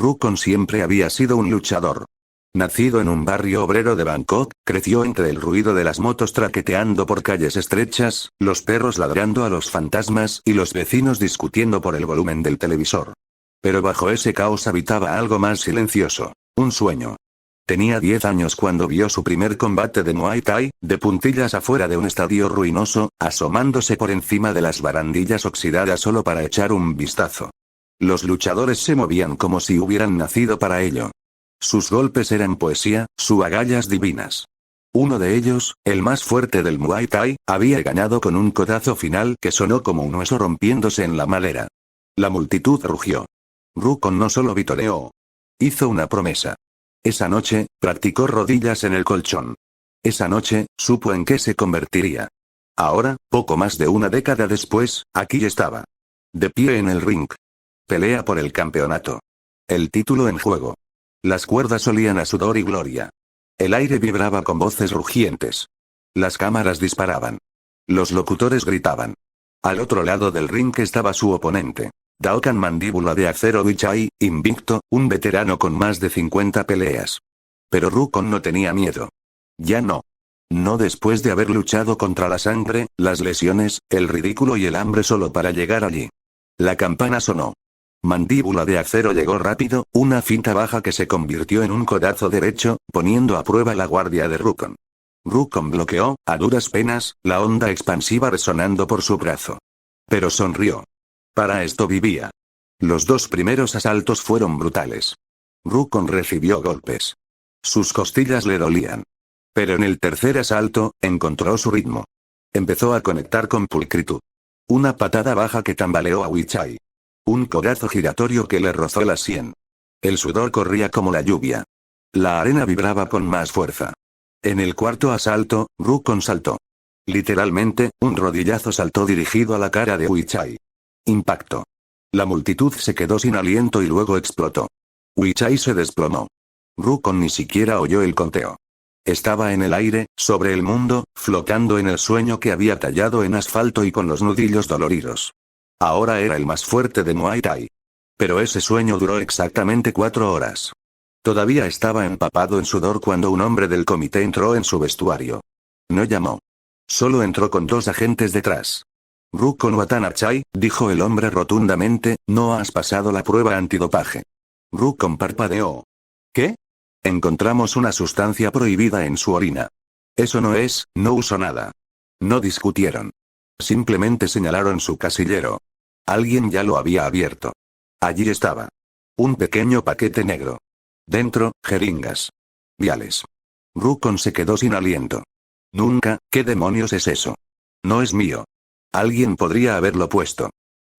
Rukon siempre había sido un luchador. Nacido en un barrio obrero de Bangkok, creció entre el ruido de las motos traqueteando por calles estrechas, los perros ladrando a los fantasmas y los vecinos discutiendo por el volumen del televisor. Pero bajo ese caos habitaba algo más silencioso, un sueño. Tenía 10 años cuando vio su primer combate de Muay Thai, de puntillas afuera de un estadio ruinoso, asomándose por encima de las barandillas oxidadas solo para echar un vistazo. Los luchadores se movían como si hubieran nacido para ello. Sus golpes eran poesía, sus agallas divinas. Uno de ellos, el más fuerte del Muay Thai, había ganado con un codazo final que sonó como un hueso rompiéndose en la madera. La multitud rugió. Rukon no solo vitoreó. Hizo una promesa. Esa noche, practicó rodillas en el colchón. Esa noche, supo en qué se convertiría. Ahora, poco más de una década después, aquí estaba. De pie en el ring. Pelea por el campeonato. El título en juego. Las cuerdas olían a sudor y gloria. El aire vibraba con voces rugientes. Las cámaras disparaban. Los locutores gritaban. Al otro lado del ring estaba su oponente. Daokan Mandíbula de Acero Wichai, invicto, un veterano con más de 50 peleas. Pero Rukon no tenía miedo. Ya no. No después de haber luchado contra la sangre, las lesiones, el ridículo y el hambre solo para llegar allí. La campana sonó. Mandíbula de Acero llegó rápido, una finta baja que se convirtió en un codazo derecho, poniendo a prueba la guardia de Rukon. Rukon bloqueó, a duras penas, la onda expansiva resonando por su brazo. Pero sonrió. Para esto vivía. Los 2 primeros asaltos fueron brutales. Rukon recibió golpes. Sus costillas le dolían. Pero en el tercer asalto, encontró su ritmo. Empezó a conectar con pulcritud. Una patada baja que tambaleó a Wichai. Un codazo giratorio que le rozó la sien. El sudor corría como la lluvia. La arena vibraba con más fuerza. En el cuarto asalto, Rukon saltó. Literalmente, un rodillazo saltó dirigido a la cara de Wichai. Impacto. La multitud se quedó sin aliento y luego explotó. Wichai se desplomó. Rukon ni siquiera oyó el conteo. Estaba en el aire, sobre el mundo, flotando en el sueño que había tallado en asfalto y con los nudillos doloridos. Ahora era el más fuerte de Muay Thai. Pero ese sueño duró exactamente 4 horas. Todavía estaba empapado en sudor cuando un hombre del comité entró en su vestuario. No llamó. Solo entró con 2 agentes detrás. Rukon Watanabe, dijo el hombre rotundamente, no has pasado la prueba antidopaje. Rukon parpadeó. ¿Qué? Encontramos una sustancia prohibida en su orina. Eso no usó nada. No discutieron. Simplemente señalaron su casillero. Alguien ya lo había abierto. Allí estaba. Un pequeño paquete negro. Dentro, jeringas. Viales. Rukon se quedó sin aliento. Nunca, ¿qué demonios es eso? No es mío. Alguien podría haberlo puesto.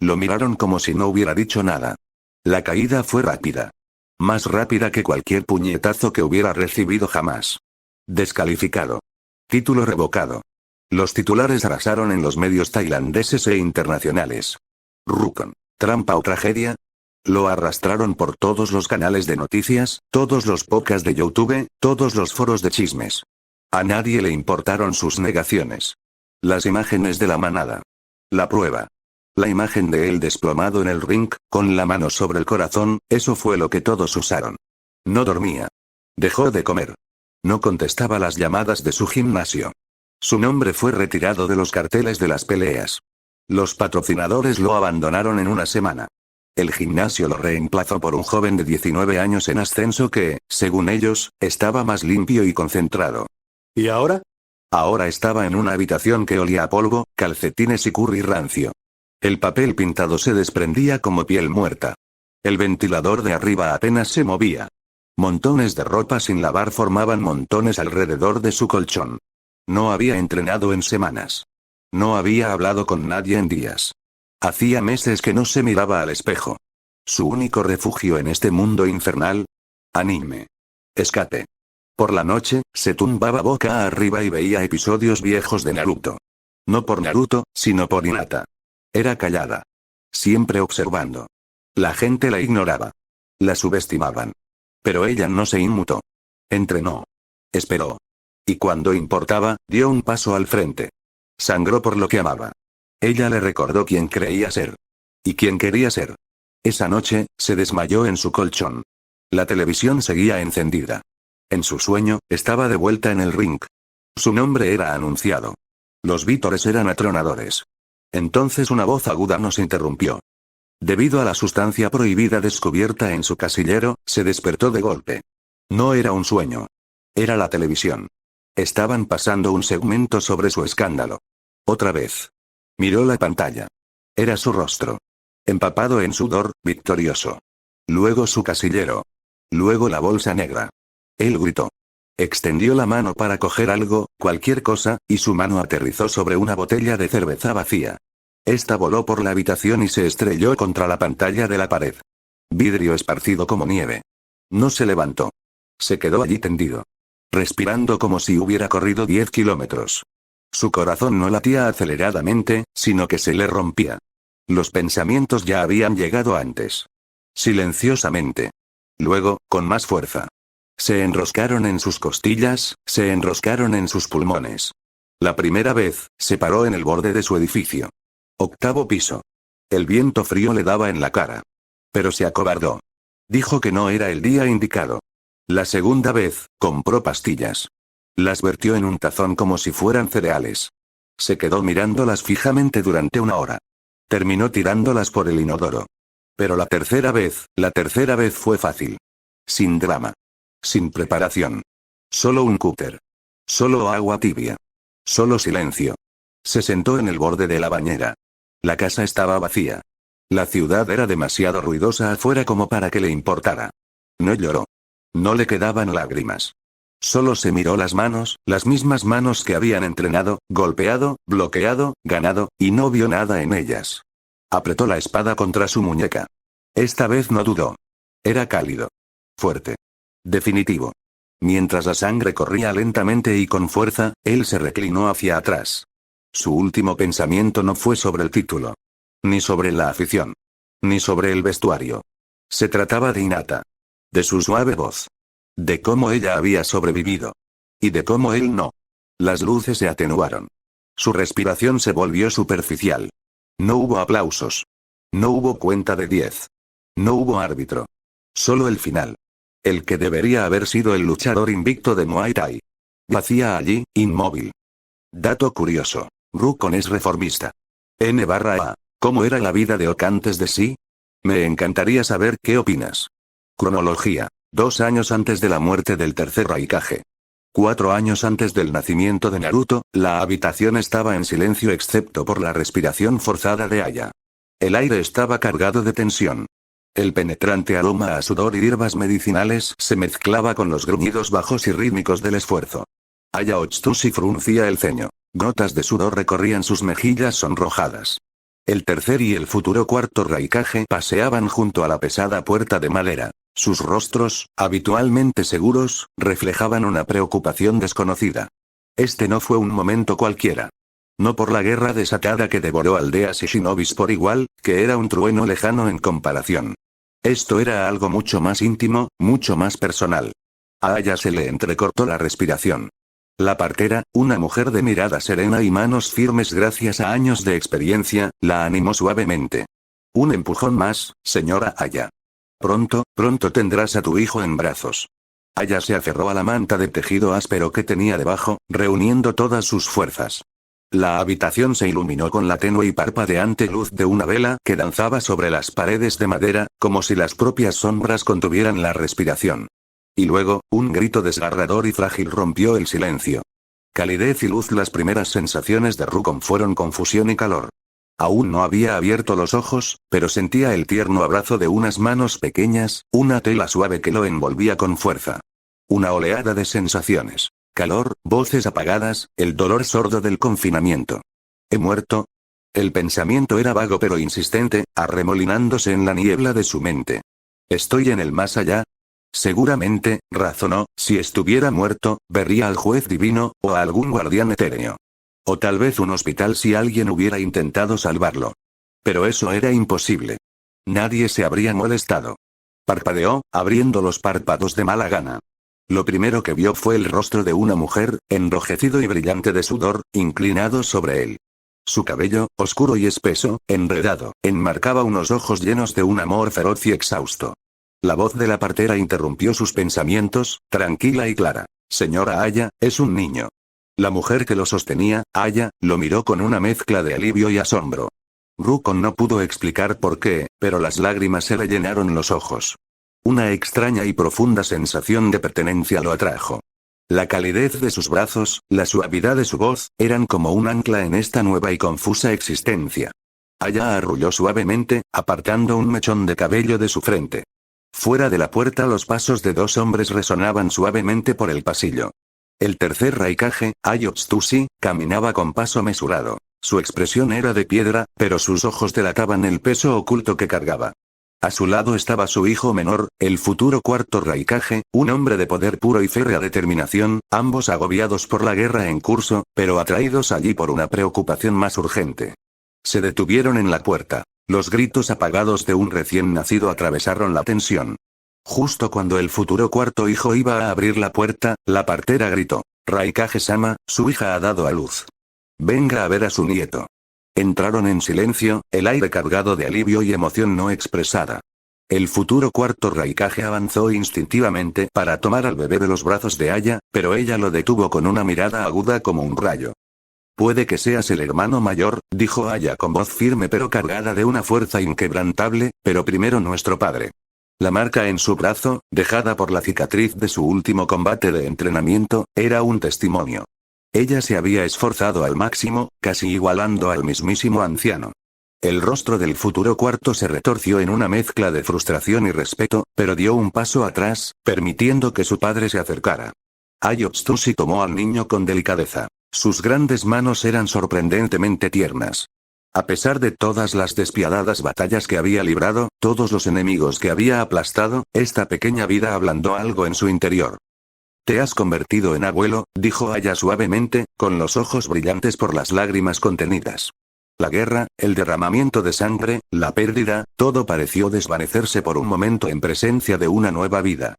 Lo miraron como si no hubiera dicho nada. La caída fue rápida. Más rápida que cualquier puñetazo que hubiera recibido jamás. Descalificado. Título revocado. Los titulares arrasaron en los medios tailandeses e internacionales. Rukon. ¿Trampa o tragedia? Lo arrastraron por todos los canales de noticias, todos los podcasts de YouTube, todos los foros de chismes. A nadie le importaron sus negaciones. Las imágenes de la manada. La prueba. La imagen de él desplomado en el ring, con la mano sobre el corazón, eso fue lo que todos usaron. No dormía. Dejó de comer. No contestaba las llamadas de su gimnasio. Su nombre fue retirado de los carteles de las peleas. Los patrocinadores lo abandonaron en una semana. El gimnasio lo reemplazó por un joven de 19 años en ascenso que, según ellos, estaba más limpio y concentrado. ¿Y ahora? Ahora estaba en una habitación que olía a polvo, calcetines y curry rancio. El papel pintado se desprendía como piel muerta. El ventilador de arriba apenas se movía. Montones de ropa sin lavar formaban montones alrededor de su colchón. No había entrenado en semanas. No había hablado con nadie en días. Hacía meses que no se miraba al espejo. Su único refugio en este mundo infernal. Anime. Escape. Por la noche, se tumbaba boca arriba y veía episodios viejos de Naruto. No por Naruto, sino por Hinata. Era callada. Siempre observando. La gente la ignoraba. La subestimaban. Pero ella no se inmutó. Entrenó. Esperó. Y cuando importaba, dio un paso al frente. Sangró por lo que amaba. Ella le recordó quién creía ser. Y quién quería ser. Esa noche, se desmayó en su colchón. La televisión seguía encendida. En su sueño, estaba de vuelta en el ring. Su nombre era anunciado. Los vítores eran atronadores. Entonces una voz aguda nos interrumpió. Debido a la sustancia prohibida descubierta en su casillero, se despertó de golpe. No era un sueño. Era la televisión. Estaban pasando un segmento sobre su escándalo. Otra vez. Miró la pantalla. Era su rostro. Empapado en sudor, victorioso. Luego su casillero. Luego la bolsa negra. Él gritó. Extendió la mano para coger algo, cualquier cosa, y su mano aterrizó sobre una botella de cerveza vacía. Esta voló por la habitación y se estrelló contra la pantalla de la pared. Vidrio esparcido como nieve. No se levantó. Se quedó allí tendido. Respirando como si hubiera corrido 10 kilómetros. Su corazón no latía aceleradamente, sino que se le rompía. Los pensamientos ya habían llegado antes. Silenciosamente. Luego, con más fuerza. Se enroscaron en sus costillas, se enroscaron en sus pulmones. La primera vez, se paró en el borde de su edificio. 8º piso. El viento frío le daba en la cara. Pero se acobardó. Dijo que no era el día indicado. La segunda vez, compró pastillas. Las vertió en un tazón como si fueran cereales. Se quedó mirándolas fijamente durante una hora. Terminó tirándolas por el inodoro. Pero la tercera vez fue fácil. Sin drama. Sin preparación. Solo un cúter. Solo agua tibia. Solo silencio. Se sentó en el borde de la bañera. La casa estaba vacía. La ciudad era demasiado ruidosa afuera como para que le importara. No lloró. No le quedaban lágrimas. Solo se miró las manos, las mismas manos que habían entrenado, golpeado, bloqueado, ganado, y no vio nada en ellas. Apretó la espada contra su muñeca. Esta vez no dudó. Era cálido. Fuerte. Definitivo. Mientras la sangre corría lentamente y con fuerza, él se reclinó hacia atrás. Su último pensamiento no fue sobre el título. Ni sobre la afición. Ni sobre el vestuario. Se trataba de Hinata. De su suave voz. De cómo ella había sobrevivido. Y de cómo él no. Las luces se atenuaron. Su respiración se volvió superficial. No hubo aplausos. No hubo cuenta de 10. No hubo árbitro. Solo el final. El que debería haber sido el luchador invicto de Muay Thai. Yacía allí, inmóvil. Dato curioso. Rukon es reformista. N/A. ¿Cómo era la vida de Ok antes de sí? Me encantaría saber qué opinas. Cronología. 2 años antes de la muerte del tercer Raikage. 4 años antes del nacimiento de Naruto, la habitación estaba en silencio excepto por la respiración forzada de Aya. El aire estaba cargado de tensión. El penetrante aroma a sudor y hierbas medicinales se mezclaba con los gruñidos bajos y rítmicos del esfuerzo. Aya Otsushi fruncía el ceño. Gotas de sudor recorrían sus mejillas sonrojadas. El tercer y el futuro cuarto Raikage paseaban junto a la pesada puerta de madera. Sus rostros, habitualmente seguros, reflejaban una preocupación desconocida. Este no fue un momento cualquiera. No por la guerra desatada que devoró aldeas y shinobis por igual, que era un trueno lejano en comparación. Esto era algo mucho más íntimo, mucho más personal. A Aya se le entrecortó la respiración. La partera, una mujer de mirada serena y manos firmes gracias a años de experiencia, la animó suavemente. Un empujón más, señora Aya. Pronto tendrás a tu hijo en brazos. Aya se aferró a la manta de tejido áspero que tenía debajo, reuniendo todas sus fuerzas. La habitación se iluminó con la tenue y parpadeante luz de una vela que danzaba sobre las paredes de madera, como si las propias sombras contuvieran la respiración. Y luego, un grito desgarrador y frágil rompió el silencio. Calidez y luz. Las primeras sensaciones de Rukon fueron confusión y calor. Aún no había abierto los ojos, pero sentía el tierno abrazo de unas manos pequeñas, una tela suave que lo envolvía con fuerza. Una oleada de sensaciones. Calor, voces apagadas, el dolor sordo del confinamiento. ¿He muerto? El pensamiento era vago pero insistente, arremolinándose en la niebla de su mente. ¿Estoy en el más allá? Seguramente, razonó, si estuviera muerto, vería al juez divino, o a algún guardián etéreo. O tal vez un hospital si alguien hubiera intentado salvarlo. Pero eso era imposible. Nadie se habría molestado. Parpadeó, abriendo los párpados de mala gana. Lo primero que vio fue el rostro de una mujer, enrojecido y brillante de sudor, inclinado sobre él. Su cabello, oscuro y espeso, enredado, enmarcaba unos ojos llenos de un amor feroz y exhausto. La voz de la partera interrumpió sus pensamientos, tranquila y clara. Señora Aya, es un niño. La mujer que lo sostenía, Aya, lo miró con una mezcla de alivio y asombro. Rukon no pudo explicar por qué, pero las lágrimas se le llenaron los ojos. Una extraña y profunda sensación de pertenencia lo atrajo. La calidez de sus brazos, la suavidad de su voz, eran como un ancla en esta nueva y confusa existencia. Aya arrulló suavemente, apartando un mechón de cabello de su frente. Fuera de la puerta los pasos de dos hombres resonaban suavemente por el pasillo. El tercer Raikage, Ayotsushi, caminaba con paso mesurado. Su expresión era de piedra, pero sus ojos delataban el peso oculto que cargaba. A su lado estaba su hijo menor, el futuro cuarto Raikage, un hombre de poder puro y férrea determinación, ambos agobiados por la guerra en curso, pero atraídos allí por una preocupación más urgente. Se detuvieron en la puerta. Los gritos apagados de un recién nacido atravesaron la tensión. Justo cuando el futuro cuarto hijo iba a abrir la puerta, la partera gritó: Raikage-sama, su hija ha dado a luz. Venga a ver a su nieto. Entraron en silencio, el aire cargado de alivio y emoción no expresada. El futuro cuarto Raikage avanzó instintivamente para tomar al bebé de los brazos de Aya, pero ella lo detuvo con una mirada aguda como un rayo. Puede que seas el hermano mayor, dijo Aya con voz firme pero cargada de una fuerza inquebrantable, pero primero nuestro padre. La marca en su brazo, dejada por la cicatriz de su último combate de entrenamiento, era un testimonio. Ella se había esforzado al máximo, casi igualando al mismísimo anciano. El rostro del futuro cuarto se retorció en una mezcla de frustración y respeto, pero dio un paso atrás, permitiendo que su padre se acercara. Ayotsushi tomó al niño con delicadeza. Sus grandes manos eran sorprendentemente tiernas. A pesar de todas las despiadadas batallas que había librado, todos los enemigos que había aplastado, esta pequeña vida ablandó algo en su interior. Te has convertido en abuelo, dijo Aya suavemente, con los ojos brillantes por las lágrimas contenidas. La guerra, el derramamiento de sangre, la pérdida, todo pareció desvanecerse por un momento en presencia de una nueva vida.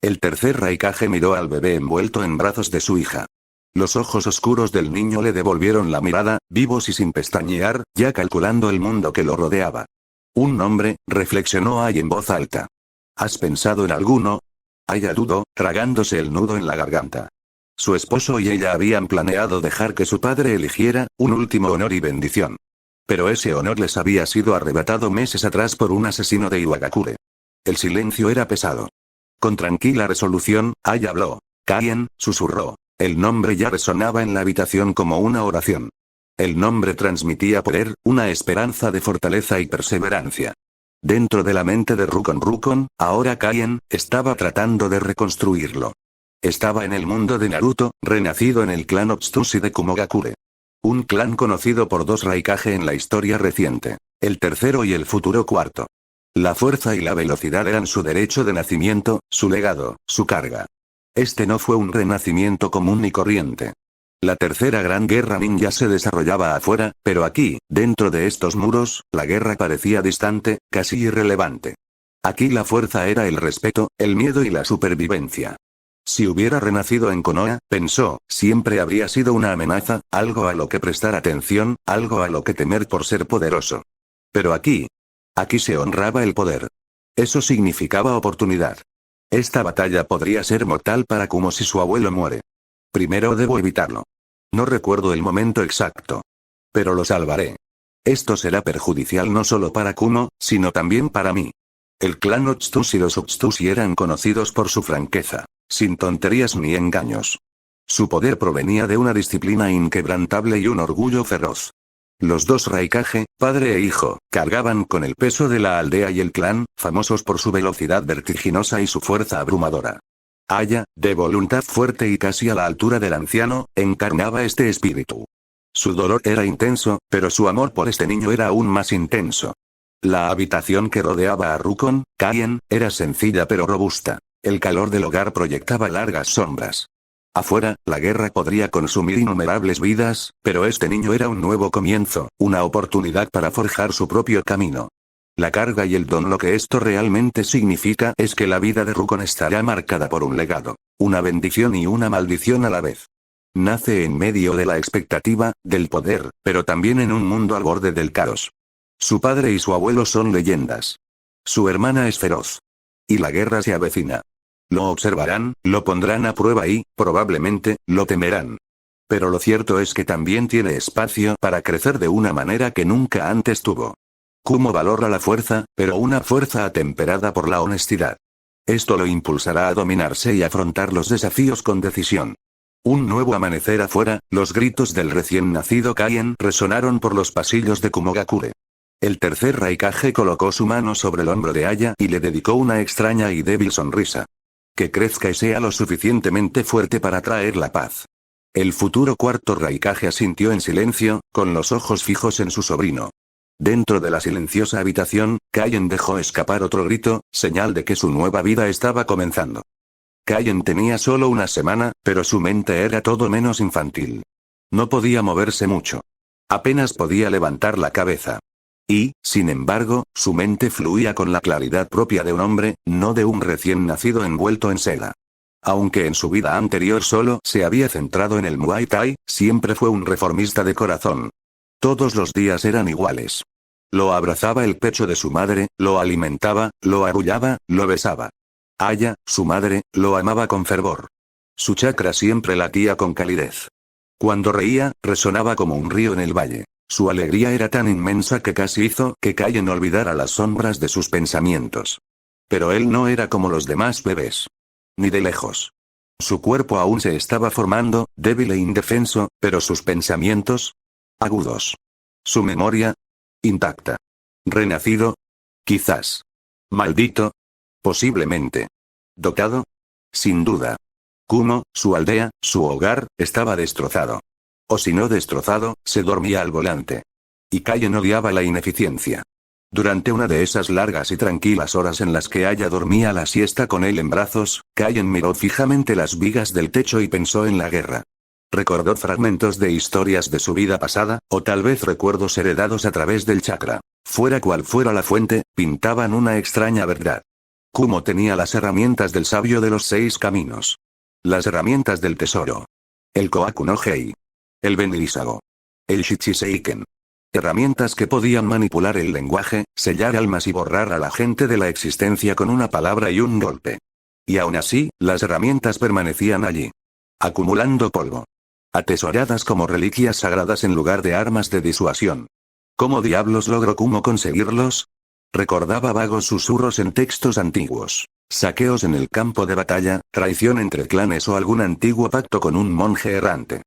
El tercer Raikage miró al bebé envuelto en brazos de su hija. Los ojos oscuros del niño le devolvieron la mirada, vivos y sin pestañear, ya calculando el mundo que lo rodeaba. Un nombre, reflexionó Aya en voz alta. ¿Has pensado en alguno? Aya dudó, tragándose el nudo en la garganta. Su esposo y ella habían planeado dejar que su padre eligiera, un último honor y bendición. Pero ese honor les había sido arrebatado meses atrás por un asesino de Iwagakure. El silencio era pesado. Con tranquila resolución, Aya habló. Kaien, susurró. El nombre ya resonaba en la habitación como una oración. El nombre transmitía poder, una esperanza de fortaleza y perseverancia. Dentro de la mente de Rukon, ahora Kaien, estaba tratando de reconstruirlo. Estaba en el mundo de Naruto, renacido en el clan Otsushi de Kumogakure. Un clan conocido por dos Raikage en la historia reciente. El tercero y el futuro cuarto. La fuerza y la velocidad eran su derecho de nacimiento, su legado, su carga. Este no fue un renacimiento común ni corriente. La tercera gran guerra ninja se desarrollaba afuera, pero aquí, dentro de estos muros, la guerra parecía distante, casi irrelevante. Aquí la fuerza era el respeto, el miedo y la supervivencia. Si hubiera renacido en Konoha, pensó, siempre habría sido una amenaza, algo a lo que prestar atención, algo a lo que temer por ser poderoso. Pero aquí se honraba el poder. Eso significaba oportunidad. Esta batalla podría ser mortal para Kumo si su abuelo muere. Primero debo evitarlo. No recuerdo el momento exacto. Pero lo salvaré. Esto será perjudicial no solo para Kumo, sino también para mí. El clan Otsushi y los Otsushi eran conocidos por su franqueza, sin tonterías ni engaños. Su poder provenía de una disciplina inquebrantable y un orgullo feroz. Los dos Raikage, padre e hijo, cargaban con el peso de la aldea y el clan, famosos por su velocidad vertiginosa y su fuerza abrumadora. Aya, de voluntad fuerte y casi a la altura del anciano, encarnaba este espíritu. Su dolor era intenso, pero su amor por este niño era aún más intenso. La habitación que rodeaba a Rukon, Kaien, era sencilla pero robusta. El calor del hogar proyectaba largas sombras. Afuera, la guerra podría consumir innumerables vidas, pero este niño era un nuevo comienzo, una oportunidad para forjar su propio camino. La carga y el don. Lo que esto realmente significa es que la vida de Rukon estará marcada por un legado, una bendición y una maldición a la vez. Nace en medio de la expectativa, del poder, pero también en un mundo al borde del caos. Su padre y su abuelo son leyendas. Su hermana es feroz. Y la guerra se avecina. Lo observarán, lo pondrán a prueba y, probablemente, lo temerán. Pero lo cierto es que también tiene espacio para crecer de una manera que nunca antes tuvo. Kumo valora la fuerza, pero una fuerza atemperada por la honestidad. Esto lo impulsará a dominarse y afrontar los desafíos con decisión. Un nuevo amanecer afuera, los gritos del recién nacido Kaien resonaron por los pasillos de Kumogakure. El tercer Raikage colocó su mano sobre el hombro de Aya y le dedicó una extraña y débil sonrisa. Que crezca y sea lo suficientemente fuerte para traer la paz. El futuro cuarto Raikage asintió en silencio, con los ojos fijos en su sobrino. Dentro de la silenciosa habitación, Kaien dejó escapar otro grito, señal de que su nueva vida estaba comenzando. Kaien tenía solo una semana, pero su mente era todo menos infantil. No podía moverse mucho. Apenas podía levantar la cabeza. Y, sin embargo, su mente fluía con la claridad propia de un hombre, no de un recién nacido envuelto en seda. Aunque en su vida anterior solo se había centrado en el Muay Thai, siempre fue un reformista de corazón. Todos los días eran iguales. Lo abrazaba el pecho de su madre, lo alimentaba, lo arrullaba, lo besaba. Aya, su madre, lo amaba con fervor. Su chakra siempre latía con calidez. Cuando reía, resonaba como un río en el valle. Su alegría era tan inmensa que casi hizo que Kaien olvidara las sombras de sus pensamientos. Pero él no era como los demás bebés. Ni de lejos. Su cuerpo aún se estaba formando, débil e indefenso, pero sus pensamientos, agudos. Su memoria, intacta. ¿Renacido? Quizás. ¿Maldito? Posiblemente. ¿Dotado? Sin duda. Kumo, su aldea, su hogar, estaba destrozado. O si no destrozado, se dormía al volante. Y Kaien odiaba la ineficiencia. Durante una de esas largas y tranquilas horas en las que Aya dormía la siesta con él en brazos, Kaien miró fijamente las vigas del techo y pensó en la guerra. Recordó fragmentos de historias de su vida pasada, o tal vez recuerdos heredados a través del chakra. Fuera cual fuera la fuente, pintaban una extraña verdad. Kumo tenía las herramientas del sabio de los 6 caminos. Las herramientas del tesoro. El Kohaku no Hei. El Benirisago. El Shichiseiken. Herramientas que podían manipular el lenguaje, sellar almas y borrar a la gente de la existencia con una palabra y un golpe. Y aún así, las herramientas permanecían allí. Acumulando polvo. Atesoradas como reliquias sagradas en lugar de armas de disuasión. ¿Cómo diablos logró Kumo conseguirlos? Recordaba vagos susurros en textos antiguos. Saqueos en el campo de batalla, traición entre clanes o algún antiguo pacto con un monje errante.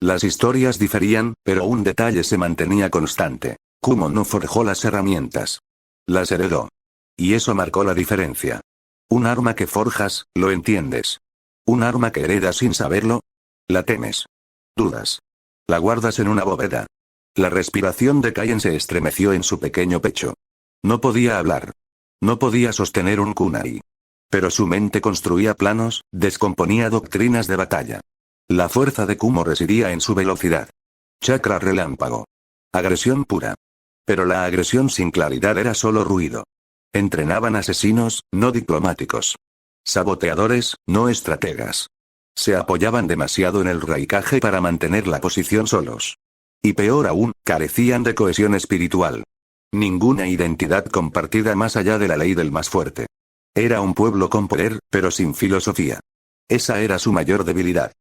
Las historias diferían, pero un detalle se mantenía constante. Kumo no forjó las herramientas. Las heredó. Y eso marcó la diferencia. Un arma que forjas, lo entiendes. Un arma que heredas sin saberlo, la temes. Dudas. La guardas en una bóveda. La respiración de Kaien se estremeció en su pequeño pecho. No podía hablar. No podía sostener un kunai. Pero su mente construía planos, descomponía doctrinas de batalla. La fuerza de Kumo residía en su velocidad. Chakra relámpago. Agresión pura. Pero la agresión sin claridad era solo ruido. Entrenaban asesinos, no diplomáticos. Saboteadores, no estrategas. Se apoyaban demasiado en el Raikage para mantener la posición solos. Y peor aún, carecían de cohesión espiritual. Ninguna identidad compartida más allá de la ley del más fuerte. Era un pueblo con poder, pero sin filosofía. Esa era su mayor debilidad.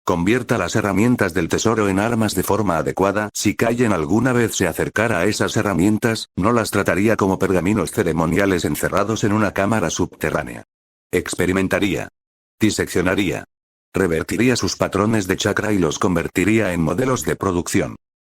Convierta las herramientas del tesoro en armas de forma adecuada. Si Kaien alguna vez se acercara a esas herramientas, no las trataría como pergaminos ceremoniales encerrados en una cámara subterránea. Experimentaría. Diseccionaría. Revertiría sus patrones de chakra y los convertiría en modelos de producción.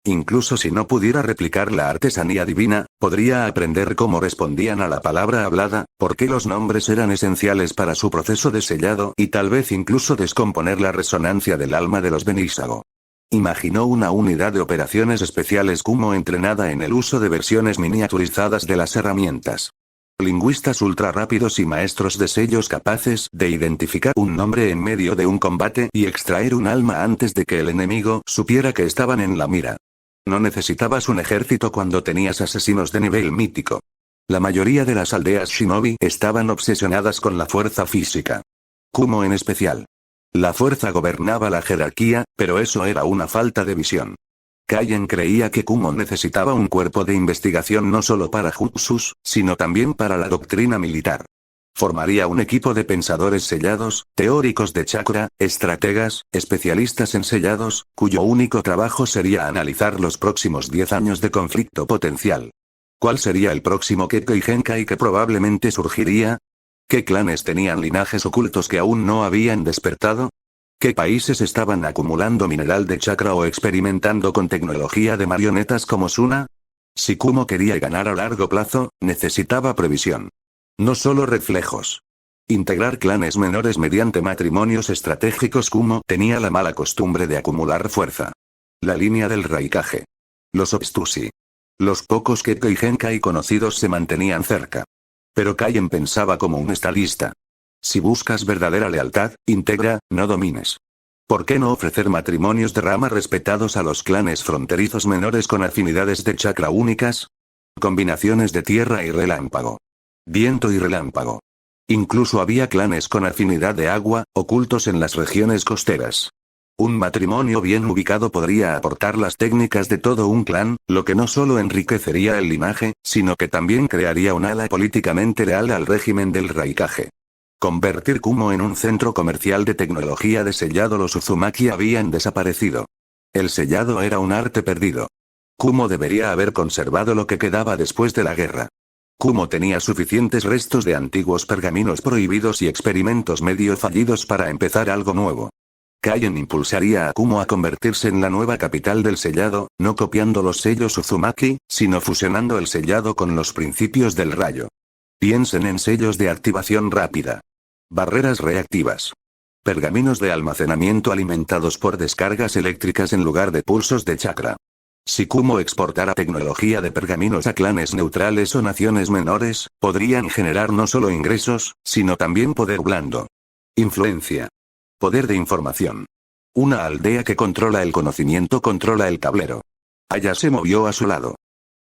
Incluso si no pudiera replicar la artesanía divina, podría aprender cómo respondían a la palabra hablada, por qué los nombres eran esenciales para su proceso de sellado y tal vez incluso descomponer la resonancia del alma de los Benirisago. Imaginó una unidad de operaciones especiales Kumo entrenada en el uso de versiones miniaturizadas de las herramientas. Lingüistas ultra rápidos y maestros de sellos capaces de identificar un nombre en medio de un combate y extraer un alma antes de que el enemigo supiera que estaban en la mira. No necesitabas un ejército cuando tenías asesinos de nivel mítico. La mayoría de las aldeas shinobi estaban obsesionadas con la fuerza física. Kumo en especial. La fuerza gobernaba la jerarquía, pero eso era una falta de visión. Kaien creía que Kumo necesitaba un cuerpo de investigación no solo para jutsus, sino también para la doctrina militar. Formaría un equipo de pensadores sellados, teóricos de chakra, estrategas, especialistas en sellados, cuyo único trabajo sería analizar los próximos 10 años de conflicto potencial. ¿Cuál sería el próximo Kekkei Genkai que probablemente surgiría? ¿Qué clanes tenían linajes ocultos que aún no habían despertado? ¿Qué países estaban acumulando mineral de chakra o experimentando con tecnología de marionetas como Suna? Si Kumo quería ganar a largo plazo, necesitaba previsión. No solo reflejos. Integrar clanes menores mediante matrimonios estratégicos. Kumo tenía la mala costumbre de acumular fuerza. La línea del Raikage. Los Obstusi. Los pocos Kekkei Genkai conocidos se mantenían cerca. Pero Kaien pensaba como un estadista. Si buscas verdadera lealtad, integra, no domines. ¿Por qué no ofrecer matrimonios de rama respetados a los clanes fronterizos menores con afinidades de chakra únicas? Combinaciones de tierra y relámpago. Viento y relámpago. Incluso había clanes con afinidad de agua, ocultos en las regiones costeras. Un matrimonio bien ubicado podría aportar las técnicas de todo un clan, lo que no solo enriquecería el linaje, sino que también crearía un ala políticamente leal al régimen del Raikage. Convertir Kumo en un centro comercial de tecnología de sellado. Los Uzumaki habían desaparecido. El sellado era un arte perdido. Kumo debería haber conservado lo que quedaba después de la guerra. Kumo tenía suficientes restos de antiguos pergaminos prohibidos y experimentos medio fallidos para empezar algo nuevo. Kaien impulsaría a Kumo a convertirse en la nueva capital del sellado, no copiando los sellos Uzumaki, sino fusionando el sellado con los principios del rayo. Piensen en sellos de activación rápida. Barreras reactivas. Pergaminos de almacenamiento alimentados por descargas eléctricas en lugar de pulsos de chakra. Si Kumo exportara tecnología de pergaminos a clanes neutrales o naciones menores, podrían generar no solo ingresos, sino también poder blando. Influencia. Poder de información. Una aldea que controla el conocimiento controla el tablero. Aya se movió a su lado.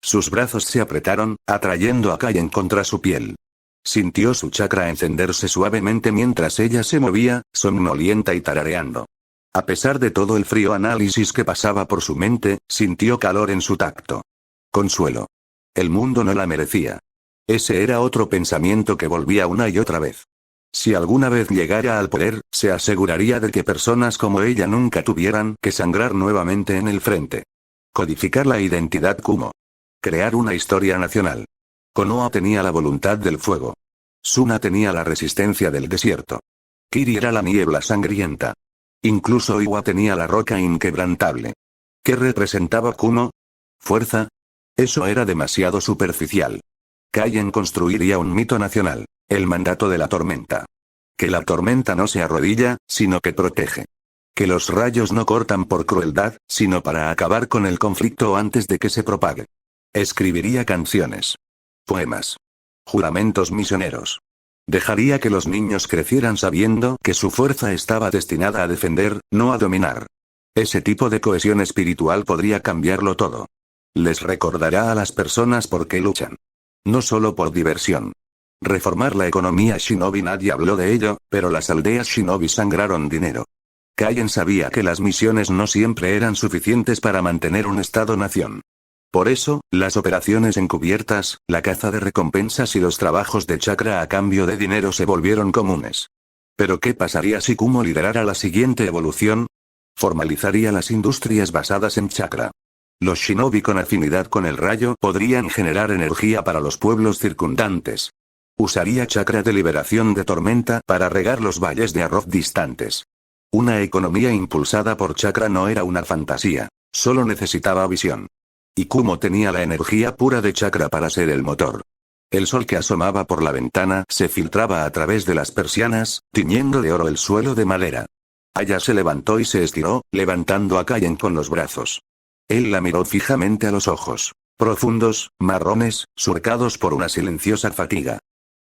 Sus brazos se apretaron, atrayendo a Kaien contra su piel. Sintió su chakra encenderse suavemente mientras ella se movía, somnolienta y tarareando. A pesar de todo el frío análisis que pasaba por su mente, sintió calor en su tacto. Consuelo. El mundo no la merecía. Ese era otro pensamiento que volvía una y otra vez. Si alguna vez llegara al poder, se aseguraría de que personas como ella nunca tuvieran que sangrar nuevamente en el frente. Codificar la identidad Kumo. Crear una historia nacional. Konoha tenía la voluntad del fuego. Suna tenía la resistencia del desierto. Kiri era la niebla sangrienta. Incluso Iwa tenía la roca inquebrantable. ¿Qué representaba Kumo? ¿Fuerza? Eso era demasiado superficial. Kaien construiría un mito nacional. El mandato de la tormenta. Que la tormenta no se arrodilla, sino que protege. Que los rayos no cortan por crueldad, sino para acabar con el conflicto antes de que se propague. Escribiría canciones. Poemas. Juramentos misioneros. Dejaría que los niños crecieran sabiendo que su fuerza estaba destinada a defender, no a dominar. Ese tipo de cohesión espiritual podría cambiarlo todo. Les recordará a las personas por qué luchan. No solo por diversión. Reformar la economía shinobi. Nadie habló de ello, pero las aldeas shinobi sangraron dinero. Kaien sabía que las misiones no siempre eran suficientes para mantener un estado-nación. Por eso, las operaciones encubiertas, la caza de recompensas y los trabajos de chakra a cambio de dinero se volvieron comunes. Pero ¿qué pasaría si Kumo liderara la siguiente evolución? Formalizaría las industrias basadas en chakra. Los shinobi con afinidad con el rayo podrían generar energía para los pueblos circundantes. Usaría chakra de liberación de tormenta para regar los valles de arroz distantes. Una economía impulsada por chakra no era una fantasía, solo necesitaba visión. Y Kumo tenía la energía pura de chakra para ser el motor. El sol que asomaba por la ventana se filtraba a través de las persianas, tiñendo de oro el suelo de madera. Aya se levantó y se estiró, levantando a Kaien con los brazos. Él la miró fijamente a los ojos, profundos, marrones, surcados por una silenciosa fatiga.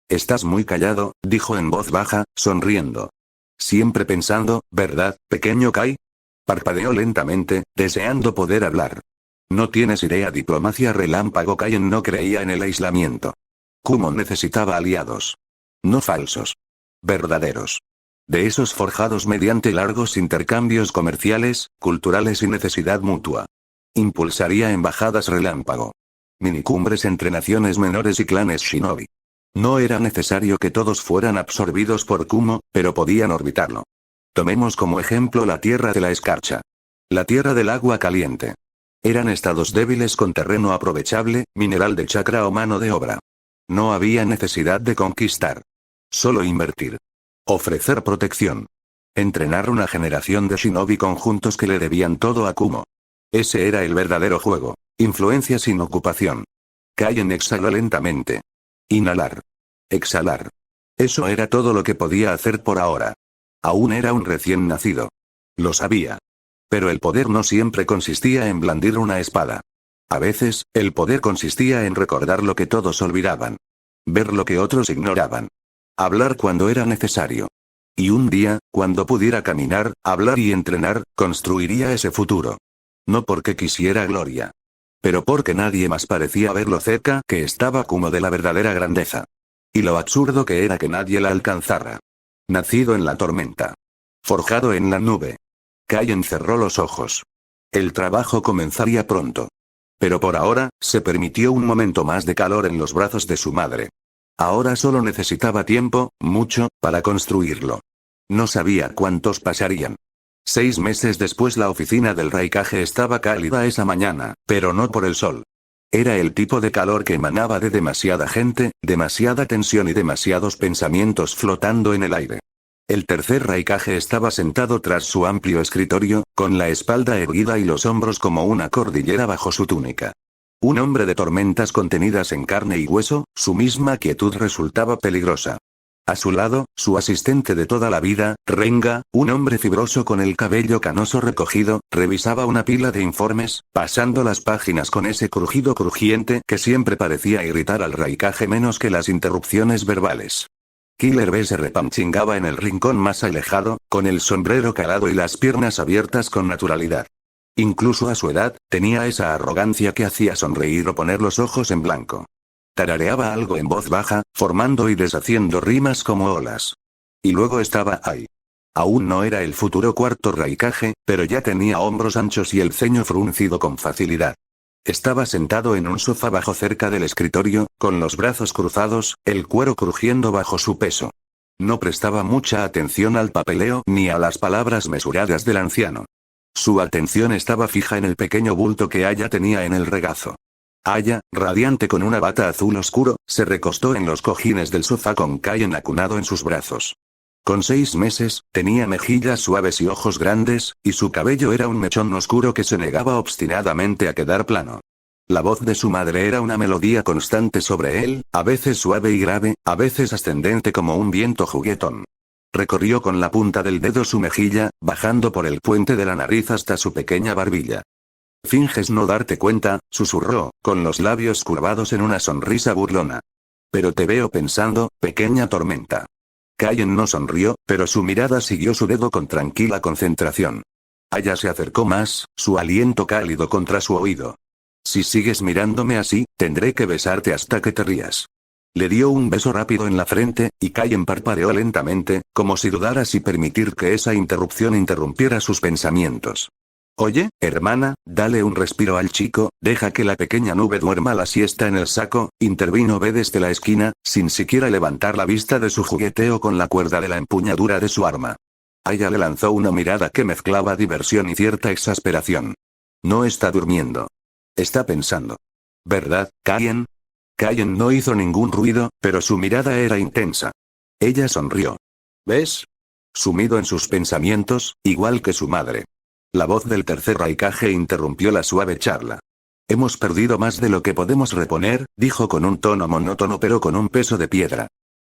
Estás muy callado, dijo en voz baja, sonriendo. Siempre pensando, ¿verdad, pequeño Kai? Parpadeó lentamente, deseando poder hablar. No tienes idea. Diplomacia relámpago. Kaien no creía en el aislamiento. Kumo necesitaba aliados. No falsos. Verdaderos. De esos forjados mediante largos intercambios comerciales, culturales y necesidad mutua. Impulsaría embajadas relámpago. Minicumbres entre naciones menores y clanes shinobi. No era necesario que todos fueran absorbidos por Kumo, pero podían orbitarlo. Tomemos como ejemplo la tierra de la escarcha. La tierra del agua caliente. Eran estados débiles con terreno aprovechable, mineral de chakra o mano de obra. No había necesidad de conquistar. Solo invertir. Ofrecer protección. Entrenar una generación de shinobi conjuntos que le debían todo a Kumo. Ese era el verdadero juego. Influencia sin ocupación. Kaien exhaló lentamente. Inhalar. Exhalar. Eso era todo lo que podía hacer por ahora. Aún era un recién nacido. Lo sabía. Pero el poder no siempre consistía en blandir una espada. A veces, el poder consistía en recordar lo que todos olvidaban. Ver lo que otros ignoraban. Hablar cuando era necesario. Y un día, cuando pudiera caminar, hablar y entrenar, construiría ese futuro. No porque quisiera gloria. Pero porque nadie más parecía ver lo cerca que estaba Kumo de la verdadera grandeza. Y lo absurdo que era que nadie la alcanzara. Nacido en la tormenta. Forjado en la nube. Kaien cerró los ojos. El trabajo comenzaría pronto. Pero por ahora, se permitió un momento más de calor en los brazos de su madre. Ahora solo necesitaba tiempo, mucho, para construirlo. No sabía cuántos pasarían. 6 meses después la oficina del Raikage estaba cálida esa mañana, pero no por el sol. Era el tipo de calor que emanaba de demasiada gente, demasiada tensión y demasiados pensamientos flotando en el aire. El tercer Raikage estaba sentado tras su amplio escritorio, con la espalda erguida y los hombros como una cordillera bajo su túnica. Un hombre de tormentas contenidas en carne y hueso, su misma quietud resultaba peligrosa. A su lado, su asistente de toda la vida, Renga, un hombre fibroso con el cabello canoso recogido, revisaba una pila de informes, pasando las páginas con ese crujido crujiente que siempre parecía irritar al Raikage menos que las interrupciones verbales. Killer B se repanchingaba en el rincón más alejado, con el sombrero calado y las piernas abiertas con naturalidad. Incluso a su edad, tenía esa arrogancia que hacía sonreír o poner los ojos en blanco. Tarareaba algo en voz baja, formando y deshaciendo rimas como olas. Y luego estaba Ai. Aún no era el futuro cuarto Raikage, pero ya tenía hombros anchos y el ceño fruncido con facilidad. Estaba sentado en un sofá bajo cerca del escritorio, con los brazos cruzados, el cuero crujiendo bajo su peso. No prestaba mucha atención al papeleo ni a las palabras mesuradas del anciano. Su atención estaba fija en el pequeño bulto que Aya tenía en el regazo. Aya, radiante con una bata azul oscuro, se recostó en los cojines del sofá con Kaien acunado en sus brazos. Con 6 meses, tenía mejillas suaves y ojos grandes, y su cabello era un mechón oscuro que se negaba obstinadamente a quedar plano. La voz de su madre era una melodía constante sobre él, a veces suave y grave, a veces ascendente como un viento juguetón. Recorrió con la punta del dedo su mejilla, bajando por el puente de la nariz hasta su pequeña barbilla. «Finges no darte cuenta», susurró, con los labios curvados en una sonrisa burlona. «Pero te veo pensando, pequeña tormenta». Kaien no sonrió, pero su mirada siguió su dedo con tranquila concentración. Aya se acercó más, su aliento cálido contra su oído. «Si sigues mirándome así, tendré que besarte hasta que te rías». Le dio un beso rápido en la frente, y Kaien parpadeó lentamente, como si dudara si permitir que esa interrupción interrumpiera sus pensamientos. «Oye, hermana, dale un respiro al chico, deja que la pequeña nube duerma la siesta en el saco», intervino B desde la esquina, sin siquiera levantar la vista de su jugueteo con la cuerda de la empuñadura de su arma. Aya le lanzó una mirada que mezclaba diversión y cierta exasperación. «No está durmiendo. Está pensando. ¿Verdad, Kaien?» Kaien no hizo ningún ruido, pero su mirada era intensa. Ella sonrió. «¿Ves?». Sumido en sus pensamientos, igual que su madre. La voz del tercer Raikage interrumpió la suave charla. «Hemos perdido más de lo que podemos reponer», dijo con un tono monótono pero con un peso de piedra.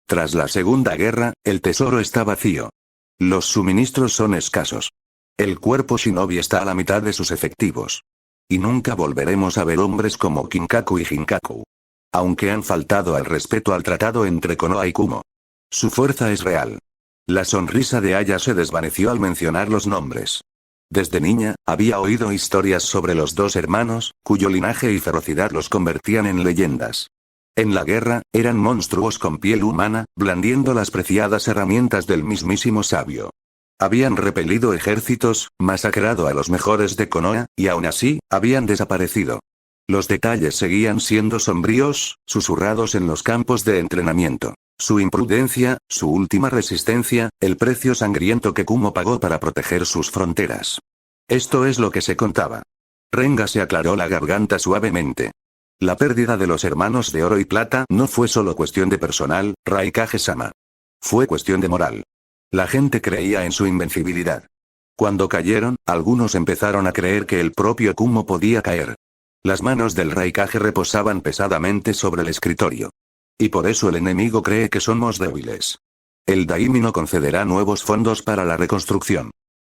«Tras la Segunda Guerra, el tesoro está vacío. Los suministros son escasos. El cuerpo shinobi está a la mitad de sus efectivos. Y nunca volveremos a ver hombres como Kinkaku y Jinkaku. Aunque han faltado al respeto al tratado entre Konoha y Kumo. Su fuerza es real». La sonrisa de Aya se desvaneció al mencionar los nombres. Desde niña, había oído historias sobre los dos hermanos, cuyo linaje y ferocidad los convertían en leyendas. En la guerra, eran monstruos con piel humana, blandiendo las preciadas herramientas del mismísimo sabio. Habían repelido ejércitos, masacrado a los mejores de Konoha, y aún así, habían desaparecido. Los detalles seguían siendo sombríos, susurrados en los campos de entrenamiento. Su imprudencia, su última resistencia, el precio sangriento que Kumo pagó para proteger sus fronteras. Esto es lo que se contaba. Renga se aclaró la garganta suavemente. La pérdida de los hermanos de oro y plata no fue solo cuestión de personal, Raikage-sama. Fue cuestión de moral. La gente creía en su invencibilidad. Cuando cayeron, algunos empezaron a creer que el propio Kumo podía caer. Las manos del Raikage reposaban pesadamente sobre el escritorio. Y por eso el enemigo cree que somos débiles. El Daimi no concederá nuevos fondos para la reconstrucción.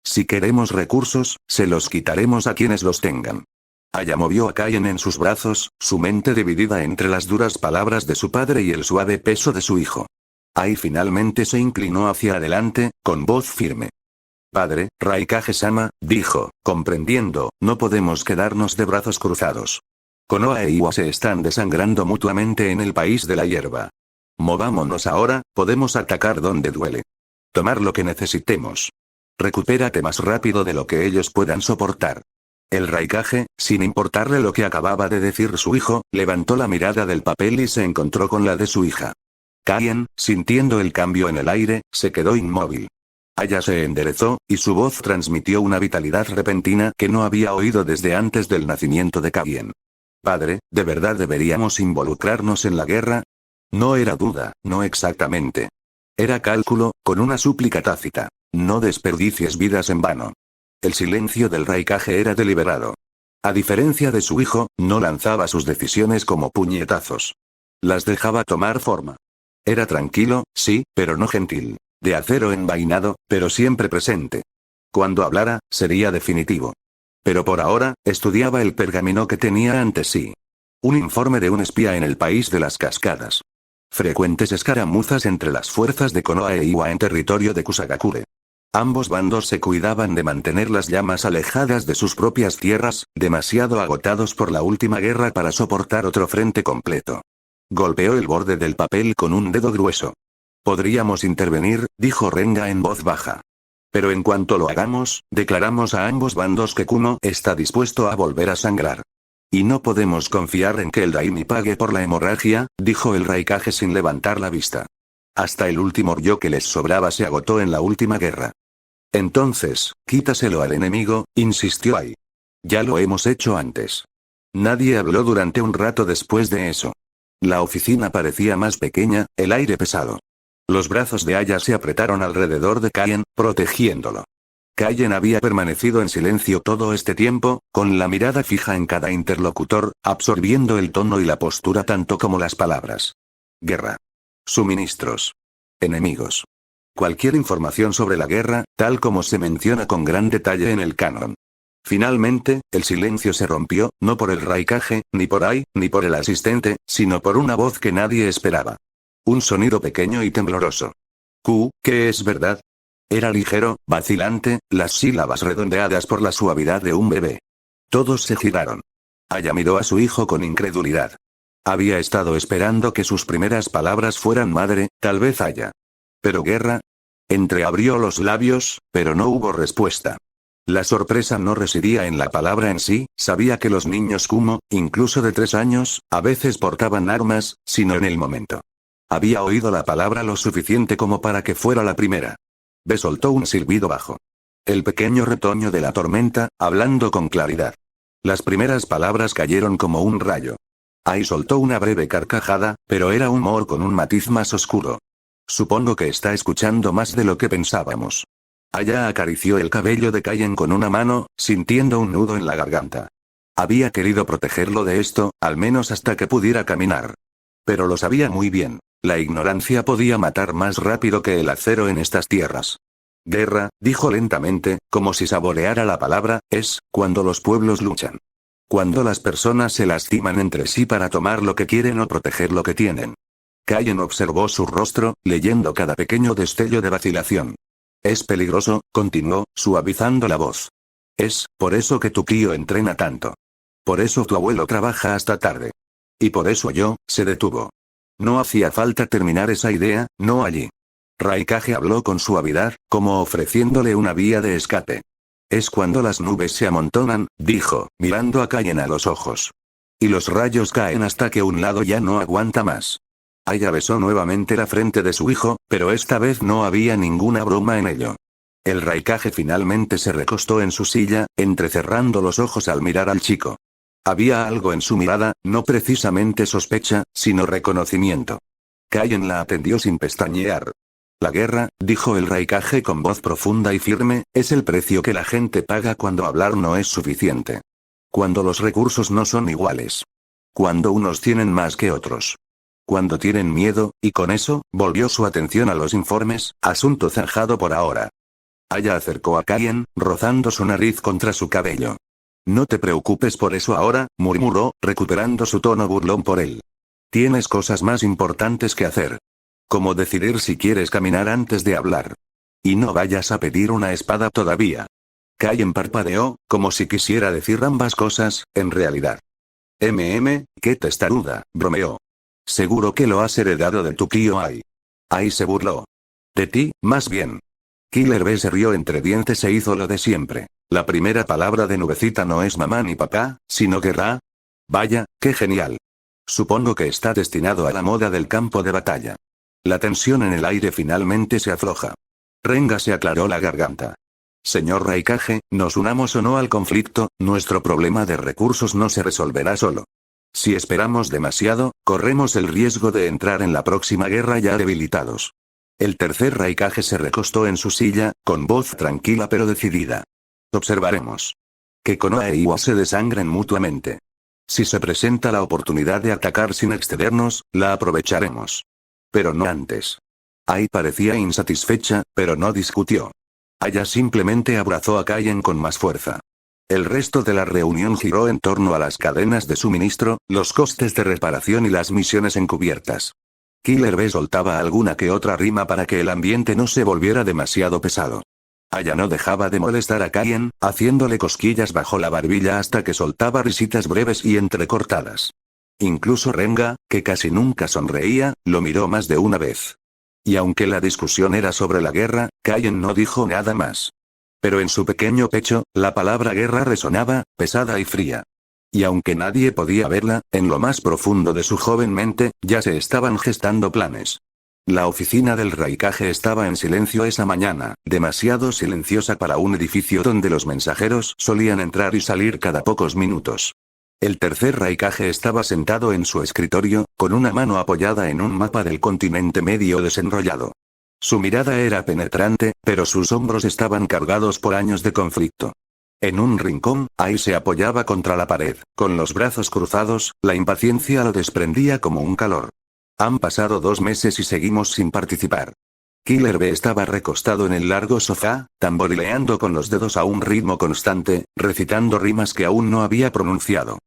Si queremos recursos, se los quitaremos a quienes los tengan. Aya movió a Kaien en sus brazos, su mente dividida entre las duras palabras de su padre y el suave peso de su hijo. Ai finalmente se inclinó hacia adelante, con voz firme. Padre, Raikage-sama, dijo, comprendiendo, no podemos quedarnos de brazos cruzados. Konoha e Iwa se están desangrando mutuamente en el país de la hierba. Movámonos ahora, podemos atacar donde duele. Tomar lo que necesitemos. Recupérate más rápido de lo que ellos puedan soportar. El Raikage, sin importarle lo que acababa de decir su hijo, levantó la mirada del papel y se encontró con la de su hija. Kaien, sintiendo el cambio en el aire, se quedó inmóvil. Aya se enderezó, y su voz transmitió una vitalidad repentina que no había oído desde antes del nacimiento de Kaien. Padre, ¿de verdad deberíamos involucrarnos en la guerra? No era duda, no exactamente. Era cálculo, con una súplica tácita. No desperdicies vidas en vano. El silencio del Raikage era deliberado. A diferencia de su hijo, no lanzaba sus decisiones como puñetazos. Las dejaba tomar forma. Era tranquilo, sí, pero no gentil. De acero envainado, pero siempre presente. Cuando hablara, sería definitivo. Pero por ahora, estudiaba el pergamino que tenía ante sí. Un informe de un espía en el país de las cascadas. Frecuentes escaramuzas entre las fuerzas de Konoha e Iwa en territorio de Kusagakure. Ambos bandos se cuidaban de mantener las llamas alejadas de sus propias tierras, demasiado agotados por la última guerra para soportar otro frente completo. Golpeó el borde del papel con un dedo grueso. Podríamos intervenir, dijo Renga en voz baja. Pero en cuanto lo hagamos, declaramos a ambos bandos que Kumo está dispuesto a volver a sangrar. Y no podemos confiar en que el Daimi pague por la hemorragia, dijo el Raikage sin levantar la vista. Hasta el último ryo que les sobraba se agotó en la última guerra. Entonces, quítaselo al enemigo, insistió Ai. Ya lo hemos hecho antes. Nadie habló durante un rato después de eso. La oficina parecía más pequeña, el aire pesado. Los brazos de Aya se apretaron alrededor de Kaien, protegiéndolo. Kaien había permanecido en silencio todo este tiempo, con la mirada fija en cada interlocutor, absorbiendo el tono y la postura tanto como las palabras. Guerra. Suministros. Enemigos. Cualquier información sobre la guerra, tal como se menciona con gran detalle en el canon. Finalmente, el silencio se rompió, no por el Raikage, ni por Ai, ni por el asistente, sino por una voz que nadie esperaba. Un sonido pequeño y tembloroso. ¿Qué es verdad? Era ligero, vacilante, las sílabas redondeadas por la suavidad de un bebé. Todos se giraron. Aya miró a su hijo con incredulidad. Había estado esperando que sus primeras palabras fueran madre, tal vez Aya. ¿Pero guerra? Entreabrió los labios, pero no hubo respuesta. La sorpresa no residía en la palabra en sí, sabía que los niños Kumo, incluso de 3 años, a veces portaban armas, sino en el momento. Había oído la palabra lo suficiente como para que fuera la primera. Be soltó un silbido bajo. El pequeño retoño de la tormenta, hablando con claridad. Las primeras palabras cayeron como un rayo. Ai soltó una breve carcajada, pero era humor con un matiz más oscuro. Supongo que está escuchando más de lo que pensábamos. Aya acarició el cabello de Kaien con una mano, sintiendo un nudo en la garganta. Había querido protegerlo de esto, al menos hasta que pudiera caminar. Pero lo sabía muy bien. La ignorancia podía matar más rápido que el acero en estas tierras. Guerra, dijo lentamente, como si saboreara la palabra, es cuando los pueblos luchan. Cuando las personas se lastiman entre sí para tomar lo que quieren o proteger lo que tienen. Kaien observó su rostro, leyendo cada pequeño destello de vacilación. Es peligroso, continuó, suavizando la voz. Es, por eso que tu tío entrena tanto. Por eso tu abuelo trabaja hasta tarde. Y por eso yo, se detuvo. No hacía falta terminar esa idea, no allí. Raikage habló con suavidad, como ofreciéndole una vía de escape. Es cuando las nubes se amontonan, dijo, mirando a Kaien a los ojos. Y los rayos caen hasta que un lado ya no aguanta más. Aya besó nuevamente la frente de su hijo, pero esta vez no había ninguna broma en ello. El Raikage finalmente se recostó en su silla, entrecerrando los ojos al mirar al chico. Había algo en su mirada, no precisamente sospecha, sino reconocimiento. Kaien la atendió sin pestañear. La guerra, dijo el Raikage con voz profunda y firme, es el precio que la gente paga cuando hablar no es suficiente. Cuando los recursos no son iguales. Cuando unos tienen más que otros. Cuando tienen miedo, y con eso, volvió su atención a los informes, asunto zanjado por ahora. Aya acercó a Kaien, rozando su nariz contra su cabello. No te preocupes por eso ahora, murmuró, recuperando su tono burlón por él. Tienes cosas más importantes que hacer. Como decidir si quieres caminar antes de hablar. Y no vayas a pedir una espada todavía. Kaien parpadeó, como si quisiera decir ambas cosas, en realidad. Qué testaruda, bromeó. Seguro que lo has heredado de tu tío Ai. Ai se burló. De ti, más bien. Killer B se rió entre dientes e hizo lo de siempre. La primera palabra de Nubecita no es mamá ni papá, sino guerra. Vaya, qué genial. Supongo que está destinado a la moda del campo de batalla. La tensión en el aire finalmente se afloja. Renga se aclaró la garganta. Señor Raikage, nos unamos o no al conflicto, nuestro problema de recursos no se resolverá solo. Si esperamos demasiado, corremos el riesgo de entrar en la próxima guerra ya debilitados. El tercer Raikage se recostó en su silla, con voz tranquila pero decidida. Observaremos. Que Konoha e Iwa se desangren mutuamente. Si se presenta la oportunidad de atacar sin excedernos, la aprovecharemos. Pero no antes. Ai parecía insatisfecha, pero no discutió. Aya simplemente abrazó a Kaien con más fuerza. El resto de la reunión giró en torno a las cadenas de suministro, los costes de reparación y las misiones encubiertas. Killer B soltaba alguna que otra rima para que el ambiente no se volviera demasiado pesado. Aya no dejaba de molestar a Kaien, haciéndole cosquillas bajo la barbilla hasta que soltaba risitas breves y entrecortadas. Incluso Renga, que casi nunca sonreía, lo miró más de una vez. Y aunque la discusión era sobre la guerra, Kaien no dijo nada más. Pero en su pequeño pecho, la palabra guerra resonaba, pesada y fría. Y aunque nadie podía verla, en lo más profundo de su joven mente, ya se estaban gestando planes. La oficina del Raikage estaba en silencio esa mañana, demasiado silenciosa para un edificio donde los mensajeros solían entrar y salir cada pocos minutos. El tercer Raikage estaba sentado en su escritorio, con una mano apoyada en un mapa del continente medio desenrollado. Su mirada era penetrante, pero sus hombros estaban cargados por años de conflicto. En un rincón, Ai se apoyaba contra la pared, con los brazos cruzados, la impaciencia lo desprendía como un calor. Han pasado 2 meses y seguimos sin participar. Killer B estaba recostado en el largo sofá, tamborileando con los dedos a un ritmo constante, recitando rimas que aún no había pronunciado.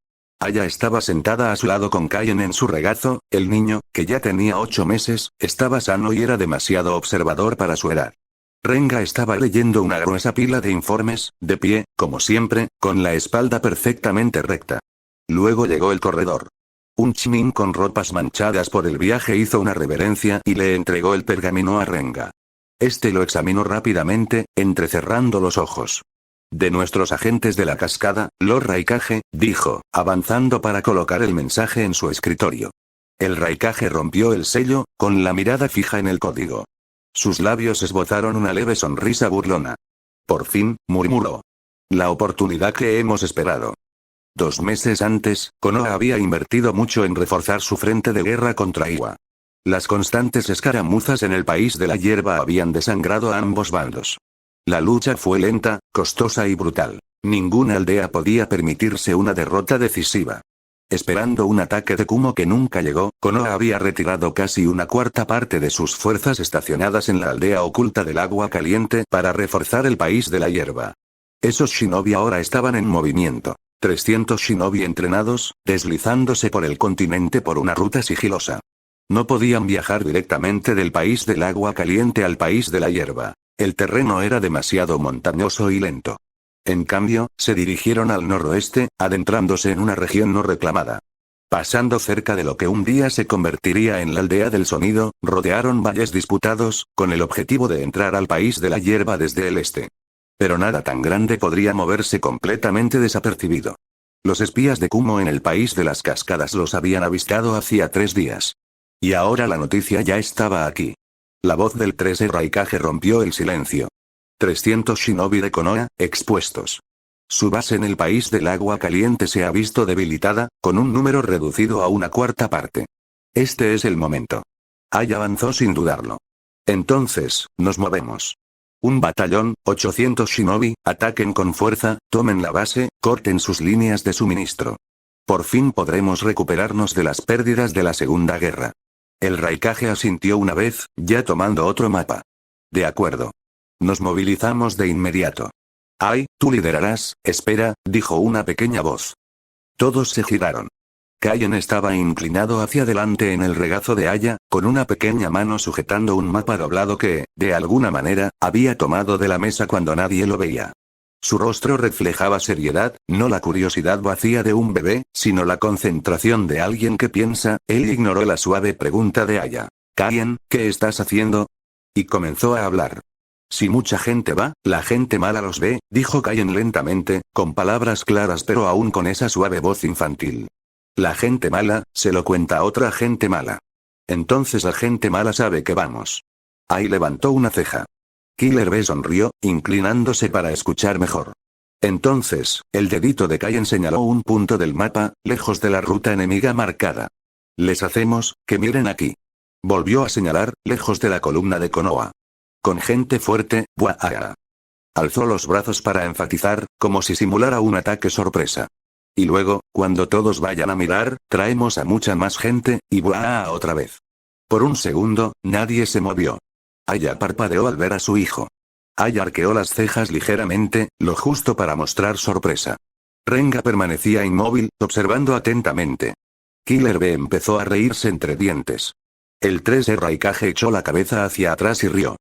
Aya estaba sentada a su lado con Kaien en su regazo, el niño, que ya tenía 8 meses, estaba sano y era demasiado observador para su edad. Renga estaba leyendo una gruesa pila de informes, de pie, como siempre, con la espalda perfectamente recta. Luego llegó el corredor. Un chimín con ropas manchadas por el viaje hizo una reverencia y le entregó el pergamino a Renga. Este lo examinó rápidamente, entrecerrando los ojos. De nuestros agentes de la cascada, Lord Raikage, dijo, avanzando para colocar el mensaje en su escritorio. El Raikage rompió el sello, con la mirada fija en el código. Sus labios esbozaron una leve sonrisa burlona. Por fin, murmuró. La oportunidad que hemos esperado. 2 meses antes, Konoha había invertido mucho en reforzar su frente de guerra contra Iwa. Las constantes escaramuzas en el país de la hierba habían desangrado a ambos bandos. La lucha fue lenta, costosa y brutal. Ninguna aldea podía permitirse una derrota decisiva. Esperando un ataque de Kumo que nunca llegó, Konoha había retirado casi 1/4 parte de sus fuerzas estacionadas en la aldea oculta del agua caliente para reforzar el país de la hierba. Esos shinobi ahora estaban en movimiento. 300 shinobi entrenados, deslizándose por el continente por una ruta sigilosa. No podían viajar directamente del país del agua caliente al país de la hierba. El terreno era demasiado montañoso y lento. En cambio, se dirigieron al noroeste, adentrándose en una región no reclamada. Pasando cerca de lo que un día se convertiría en la aldea del sonido, rodearon valles disputados, con el objetivo de entrar al país de la hierba desde el este. Pero nada tan grande podría moverse completamente desapercibido. Los espías de Kumo en el país de las cascadas los habían avistado hacía 3 días. Y ahora la noticia ya estaba aquí. La voz del 3 Raikage rompió el silencio. 300 shinobi de Konoha, expuestos. Su base en el país del agua caliente se ha visto debilitada, con un número reducido a una cuarta parte. Este es el momento. Ai avanzó sin dudarlo. Entonces, nos movemos. Un batallón, 800 shinobi, ataquen con fuerza, tomen la base, corten sus líneas de suministro. Por fin podremos recuperarnos de las pérdidas de la Segunda Guerra. El Raikage asintió una vez, ya tomando otro mapa. De acuerdo. Nos movilizamos de inmediato. Ai, tú liderarás, espera, dijo una pequeña voz. Todos se giraron. Kaien estaba inclinado hacia adelante en el regazo de Aya, con una pequeña mano sujetando un mapa doblado que, de alguna manera, había tomado de la mesa cuando nadie lo veía. Su rostro reflejaba seriedad, no la curiosidad vacía de un bebé, sino la concentración de alguien que piensa. Él ignoró la suave pregunta de Aya. Kaien, ¿qué estás haciendo? Y comenzó a hablar. Si mucha gente va, la gente mala los ve, dijo Kaien lentamente, con palabras claras pero aún con esa suave voz infantil. La gente mala, se lo cuenta a otra gente mala. Entonces la gente mala sabe que vamos. Ai levantó una ceja. Killer B sonrió, inclinándose para escuchar mejor. Entonces, el dedito de Kaien señaló un punto del mapa, lejos de la ruta enemiga marcada. Les hacemos, que miren aquí. Volvió a señalar, lejos de la columna de Konoha. Con gente fuerte, ¡buah! Alzó los brazos para enfatizar, como si simulara un ataque sorpresa. Y luego, cuando todos vayan a mirar, traemos a mucha más gente, y ¡buah! Otra vez. Por un segundo, nadie se movió. Aya parpadeó al ver a su hijo. Aya arqueó las cejas ligeramente, lo justo para mostrar sorpresa. Renga permanecía inmóvil, observando atentamente. Killer B empezó a reírse entre dientes. El 3 Raikage echó la cabeza hacia atrás y rió.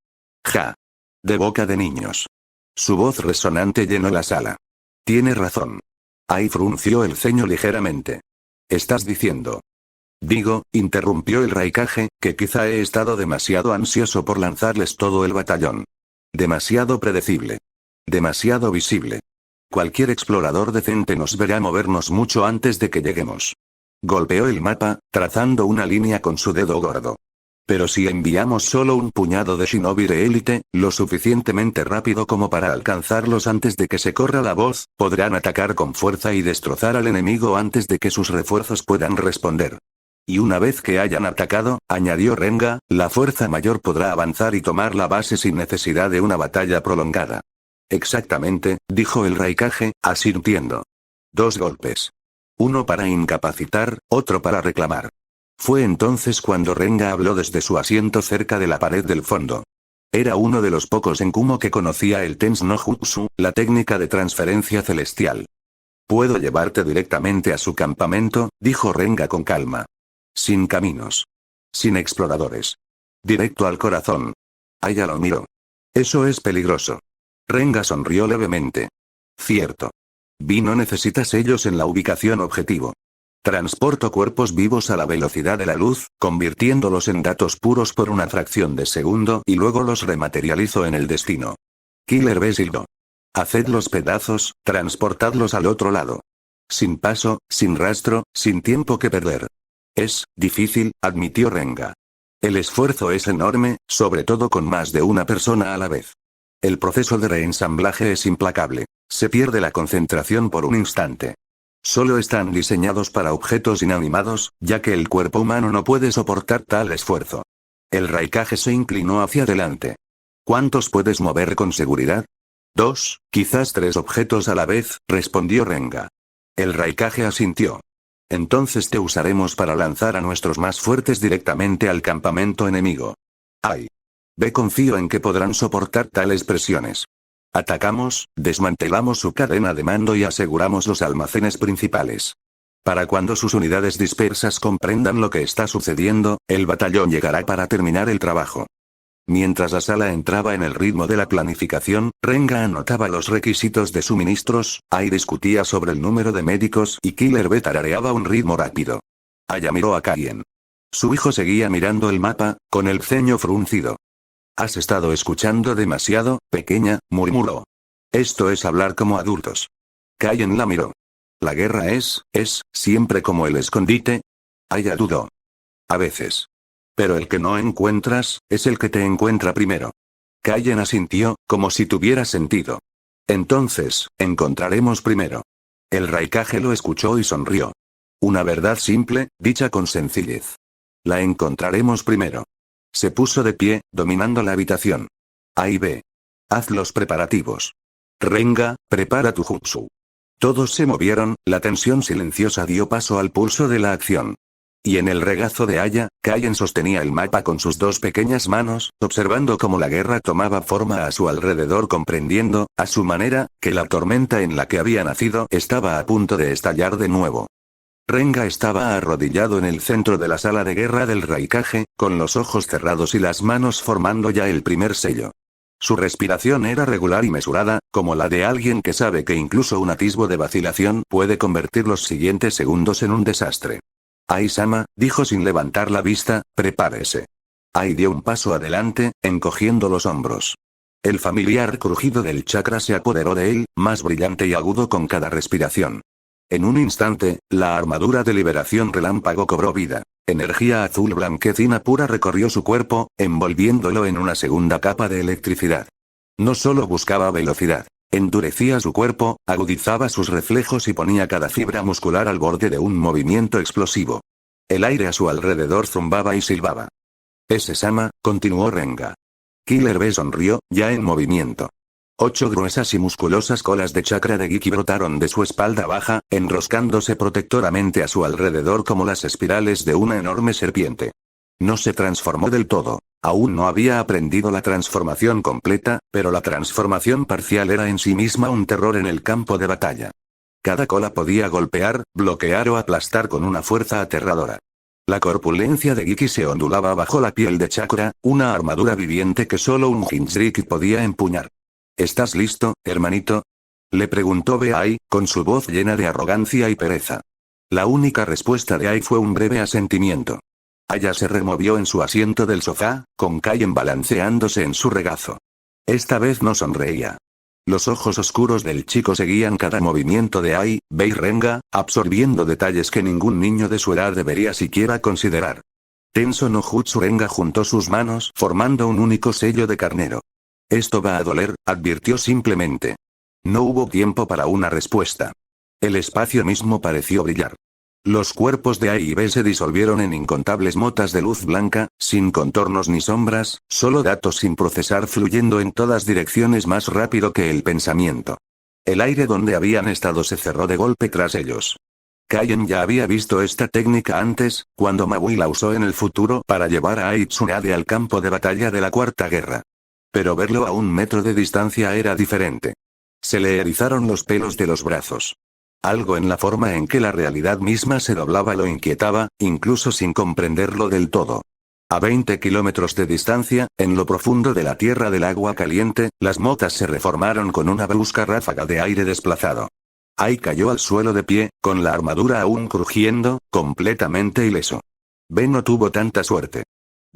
Ja. De boca de niños. Su voz resonante llenó la sala. Tiene razón. Ai frunció el ceño ligeramente. ¿Estás diciendo? Digo, interrumpió el Raikage, que quizá he estado demasiado ansioso por lanzarles todo el batallón. Demasiado predecible. Demasiado visible. Cualquier explorador decente nos verá movernos mucho antes de que lleguemos. Golpeó el mapa, trazando una línea con su dedo gordo. Pero si enviamos solo un puñado de shinobi de élite, lo suficientemente rápido como para alcanzarlos antes de que se corra la voz, podrán atacar con fuerza y destrozar al enemigo antes de que sus refuerzos puedan responder. Y una vez que hayan atacado, añadió Renga, la fuerza mayor podrá avanzar y tomar la base sin necesidad de una batalla prolongada. Exactamente, dijo el Raikage, asintiendo. 2 golpes. Uno para incapacitar, otro para reclamar. Fue entonces cuando Renga habló desde su asiento cerca de la pared del fondo. Era uno de los pocos en Kumo que conocía el Tens no Jutsu, la técnica de transferencia celestial. Puedo llevarte directamente a su campamento, dijo Renga con calma. Sin caminos. Sin exploradores. Directo al corazón. Aya lo miró. Eso es peligroso. Renga sonrió levemente. Cierto. No necesita sellos en la ubicación objetivo. Transporto cuerpos vivos a la velocidad de la luz, convirtiéndolos en datos puros por una fracción de segundo y luego los rematerializo en el destino. Killer B silbó. Hacedlos pedazos, transportadlos al otro lado. Sin paso, sin rastro, sin tiempo que perder. Es difícil, admitió Renga. El esfuerzo es enorme, sobre todo con más de una persona a la vez. El proceso de reensamblaje es implacable. Se pierde la concentración por un instante. Solo están diseñados para objetos inanimados, ya que el cuerpo humano no puede soportar tal esfuerzo. El Raikage se inclinó hacia adelante. ¿Cuántos puedes mover con seguridad? 2, quizás 3 objetos a la vez, respondió Renga. El Raikage asintió. Entonces te usaremos para lanzar a nuestros más fuertes directamente al campamento enemigo. Ai. Confío en que podrán soportar tales presiones. Atacamos, desmantelamos su cadena de mando y aseguramos los almacenes principales. Para cuando sus unidades dispersas comprendan lo que está sucediendo, el batallón llegará para terminar el trabajo. Mientras la sala entraba en el ritmo de la planificación, Renga anotaba los requisitos de suministros, Ai discutía sobre el número de médicos y Killer B tarareaba un ritmo rápido. Aya miró a Kaien. Su hijo seguía mirando el mapa, con el ceño fruncido. «Has estado escuchando demasiado, pequeña», murmuró. «Esto es hablar como adultos». Kaien la miró. ¿La guerra es siempre como el escondite? Aya dudó. A veces. Pero el que no encuentras, es el que te encuentra primero. Kaien asintió, como si tuviera sentido. Entonces, encontraremos primero. El Raikage lo escuchó y sonrió. Una verdad simple, dicha con sencillez. La encontraremos primero. Se puso de pie, dominando la habitación. Ahí ve. Haz los preparativos. Renga, prepara tu jutsu. Todos se movieron, la tensión silenciosa dio paso al pulso de la acción. Y en el regazo de Aya, Kaien sostenía el mapa con sus dos pequeñas manos, observando cómo la guerra tomaba forma a su alrededor, comprendiendo, a su manera, que la tormenta en la que había nacido estaba a punto de estallar de nuevo. Renga estaba arrodillado en el centro de la sala de guerra del Raikage, con los ojos cerrados y las manos formando ya el primer sello. Su respiración era regular y mesurada, como la de alguien que sabe que incluso un atisbo de vacilación puede convertir los siguientes segundos en un desastre. Ai-sama, dijo sin levantar la vista, prepárese. Ai dio un paso adelante, encogiendo los hombros. El familiar crujido del chakra se apoderó de él, más brillante y agudo con cada respiración. En un instante, la armadura de liberación relámpago cobró vida. Energía azul blanquecina pura recorrió su cuerpo, envolviéndolo en una segunda capa de electricidad. No solo buscaba velocidad. Endurecía su cuerpo, agudizaba sus reflejos y ponía cada fibra muscular al borde de un movimiento explosivo. El aire a su alrededor zumbaba y silbaba. Sama, continuó Renga. Killer B sonrió, ya en movimiento. 8 gruesas y musculosas colas de chakra de Giki brotaron de su espalda baja, enroscándose protectoramente a su alrededor como las espirales de una enorme serpiente. No se transformó del todo. Aún no había aprendido la transformación completa, pero la transformación parcial era en sí misma un terror en el campo de batalla. Cada cola podía golpear, bloquear o aplastar con una fuerza aterradora. La corpulencia de Giki se ondulaba bajo la piel de chakra, una armadura viviente que solo un Jinchuriki podía empuñar. ¿Estás listo, hermanito? Le preguntó Ai, con su voz llena de arrogancia y pereza. La única respuesta de Ai fue un breve asentimiento. Aya se removió en su asiento del sofá, con Kaien balanceándose en su regazo. Esta vez no sonreía. Los ojos oscuros del chico seguían cada movimiento de Ai, Bei Renga, absorbiendo detalles que ningún niño de su edad debería siquiera considerar. Tenso no Jutsu Renga juntó sus manos, formando un único sello de carnero. Esto va a doler, advirtió simplemente. No hubo tiempo para una respuesta. El espacio mismo pareció brillar. Los cuerpos de A y B se disolvieron en incontables motas de luz blanca, sin contornos ni sombras, solo datos sin procesar fluyendo en todas direcciones más rápido que el pensamiento. El aire donde habían estado se cerró de golpe tras ellos. Kaien ya había visto esta técnica antes, cuando Maui la usó en el futuro para llevar a Ai Tsunade al campo de batalla de la Cuarta Guerra. Pero verlo a 1 metro de distancia era diferente. Se le erizaron los pelos de los brazos. Algo en la forma en que la realidad misma se doblaba lo inquietaba, incluso sin comprenderlo del todo. A 20 kilómetros de distancia, en lo profundo de la tierra del agua caliente, las motas se reformaron con una brusca ráfaga de aire desplazado. Ai cayó al suelo de pie, con la armadura aún crujiendo, completamente ileso. B no tuvo tanta suerte.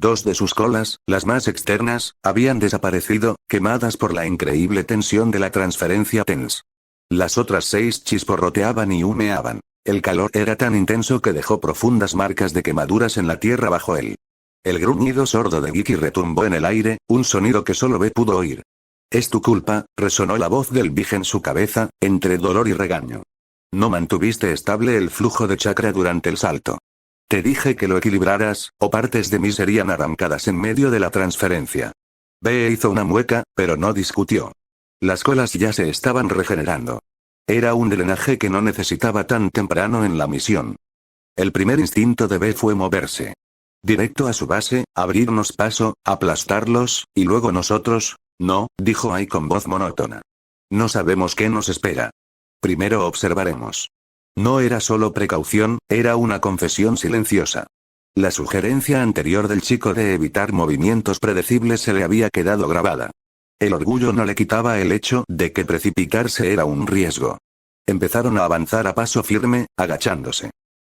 2 de sus colas, las más externas, habían desaparecido, quemadas por la increíble tensión de la transferencia TENS. Las otras 6 chisporroteaban y humeaban. El calor era tan intenso que dejó profundas marcas de quemaduras en la tierra bajo él. El gruñido sordo de Giki retumbó en el aire, un sonido que solo B pudo oír. «Es tu culpa», resonó la voz del Big en su cabeza, entre dolor y regaño. «No mantuviste estable el flujo de chakra durante el salto. Te dije que lo equilibraras, o partes de mí serían arrancadas en medio de la transferencia». B hizo una mueca, pero no discutió. Las colas ya se estaban regenerando. Era un drenaje que no necesitaba tan temprano en la misión. El primer instinto de B fue moverse. Directo a su base, abrirnos paso, aplastarlos, y luego nosotros. No, dijo Ai con voz monótona. No sabemos qué nos espera. Primero observaremos. No era solo precaución, era una confesión silenciosa. La sugerencia anterior del chico de evitar movimientos predecibles se le había quedado grabada. El orgullo no le quitaba el hecho de que precipitarse era un riesgo. Empezaron a avanzar a paso firme, agachándose.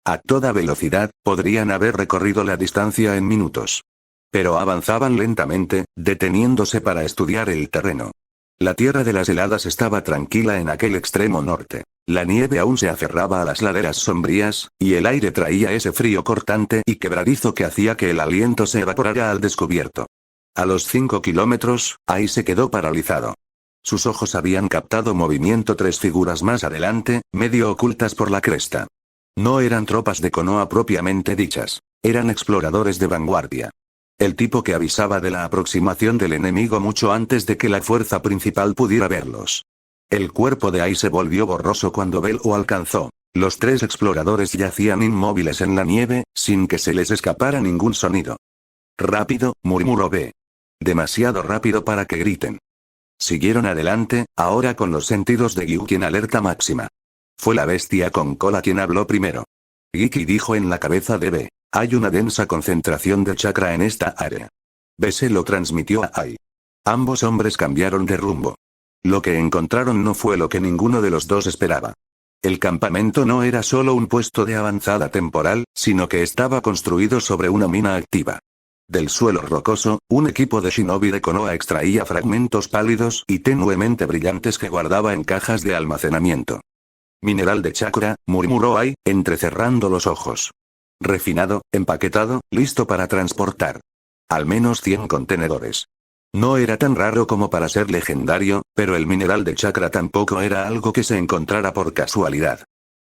A toda velocidad, podrían haber recorrido la distancia en minutos. Pero avanzaban lentamente, deteniéndose para estudiar el terreno. La tierra de las heladas estaba tranquila en aquel extremo norte. La nieve aún se aferraba a las laderas sombrías, y el aire traía ese frío cortante y quebradizo que hacía que el aliento se evaporara al descubierto. A los 5 kilómetros, Ai se quedó paralizado. Sus ojos habían captado movimiento 3 figuras más adelante, medio ocultas por la cresta. No eran tropas de Konoha propiamente dichas. Eran exploradores de vanguardia. El tipo que avisaba de la aproximación del enemigo mucho antes de que la fuerza principal pudiera verlos. El cuerpo de Ai se volvió borroso cuando Bell lo alcanzó. Los 3 exploradores yacían inmóviles en la nieve, sin que se les escapara ningún sonido. Rápido, murmuró B. Demasiado rápido para que griten. Siguieron adelante, ahora con los sentidos de Gyuki en alerta máxima. Fue la bestia con cola quien habló primero. Gyuki dijo en la cabeza de B. Hay una densa concentración de chakra en esta área. B se lo transmitió a Ai. Ambos hombres cambiaron de rumbo. Lo que encontraron no fue lo que ninguno de los dos esperaba. El campamento no era solo un puesto de avanzada temporal, sino que estaba construido sobre una mina activa. Del suelo rocoso, un equipo de shinobi de Konoha extraía fragmentos pálidos y tenuemente brillantes que guardaba en cajas de almacenamiento. Mineral de chakra, murmuró Ai, entrecerrando los ojos. Refinado, empaquetado, listo para transportar. Al menos 100 contenedores. No era tan raro como para ser legendario, pero el mineral de chakra tampoco era algo que se encontrara por casualidad.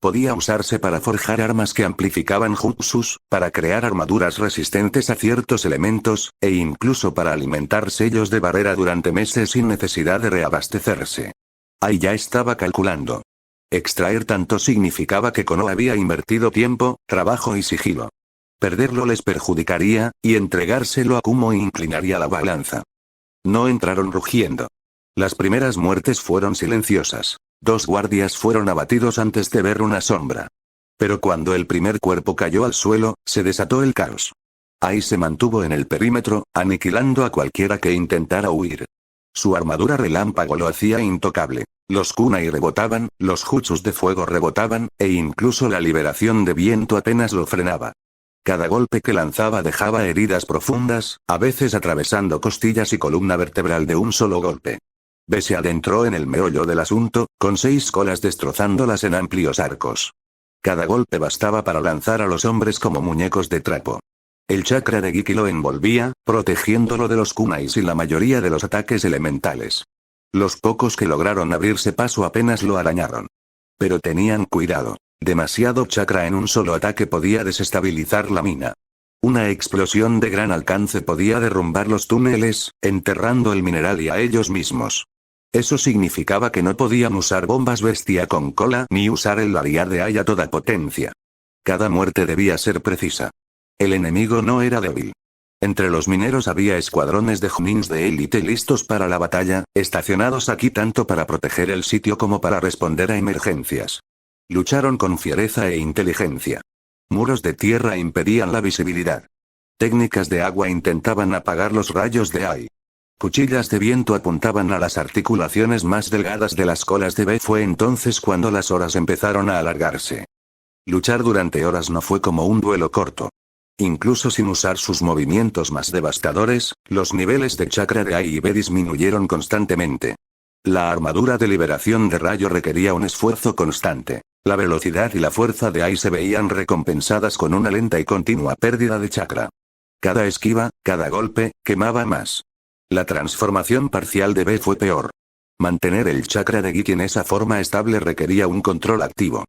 Podía usarse para forjar armas que amplificaban jutsus, para crear armaduras resistentes a ciertos elementos, e incluso para alimentar sellos de barrera durante meses sin necesidad de reabastecerse. Ahí ya estaba calculando. Extraer tanto significaba que Konoha había invertido tiempo, trabajo y sigilo. Perderlo les perjudicaría, y entregárselo a Kumo inclinaría la balanza. No entraron rugiendo. Las primeras muertes fueron silenciosas. 2 guardias fueron abatidos antes de ver una sombra. Pero cuando el primer cuerpo cayó al suelo, se desató el caos. Ai se mantuvo en el perímetro, aniquilando a cualquiera que intentara huir. Su armadura relámpago lo hacía intocable. Los kunai rebotaban, los jutsus de fuego rebotaban, e incluso la liberación de viento apenas lo frenaba. Cada golpe que lanzaba dejaba heridas profundas, a veces atravesando costillas y columna vertebral de un solo golpe. B se adentró en el meollo del asunto, con 6 colas destrozándolas en amplios arcos. Cada golpe bastaba para lanzar a los hombres como muñecos de trapo. El chakra de Gyuki lo envolvía, protegiéndolo de los kunais y la mayoría de los ataques elementales. Los pocos que lograron abrirse paso apenas lo arañaron. Pero tenían cuidado. Demasiado chakra en un solo ataque podía desestabilizar la mina. Una explosión de gran alcance podía derrumbar los túneles, enterrando el mineral y a ellos mismos. Eso significaba que no podían usar bombas bestia con cola ni usar el lariat de Ai a toda potencia. Cada muerte debía ser precisa. El enemigo no era débil. Entre los mineros había escuadrones de junins de élite listos para la batalla, estacionados aquí tanto para proteger el sitio como para responder a emergencias. Lucharon con fiereza e inteligencia. Muros de tierra impedían la visibilidad. Técnicas de agua intentaban apagar los rayos de Ai. Cuchillas de viento apuntaban a las articulaciones más delgadas de las colas de B. Fue entonces cuando las horas empezaron a alargarse. Luchar durante horas no fue como un duelo corto. Incluso sin usar sus movimientos más devastadores, los niveles de chakra de Ai y B disminuyeron constantemente. La armadura de liberación de rayo requería un esfuerzo constante. La velocidad y la fuerza de Ai se veían recompensadas con una lenta y continua pérdida de chakra. Cada esquiva, cada golpe, quemaba más. La transformación parcial de B fue peor. Mantener el chakra de Gyuki en esa forma estable requería un control activo.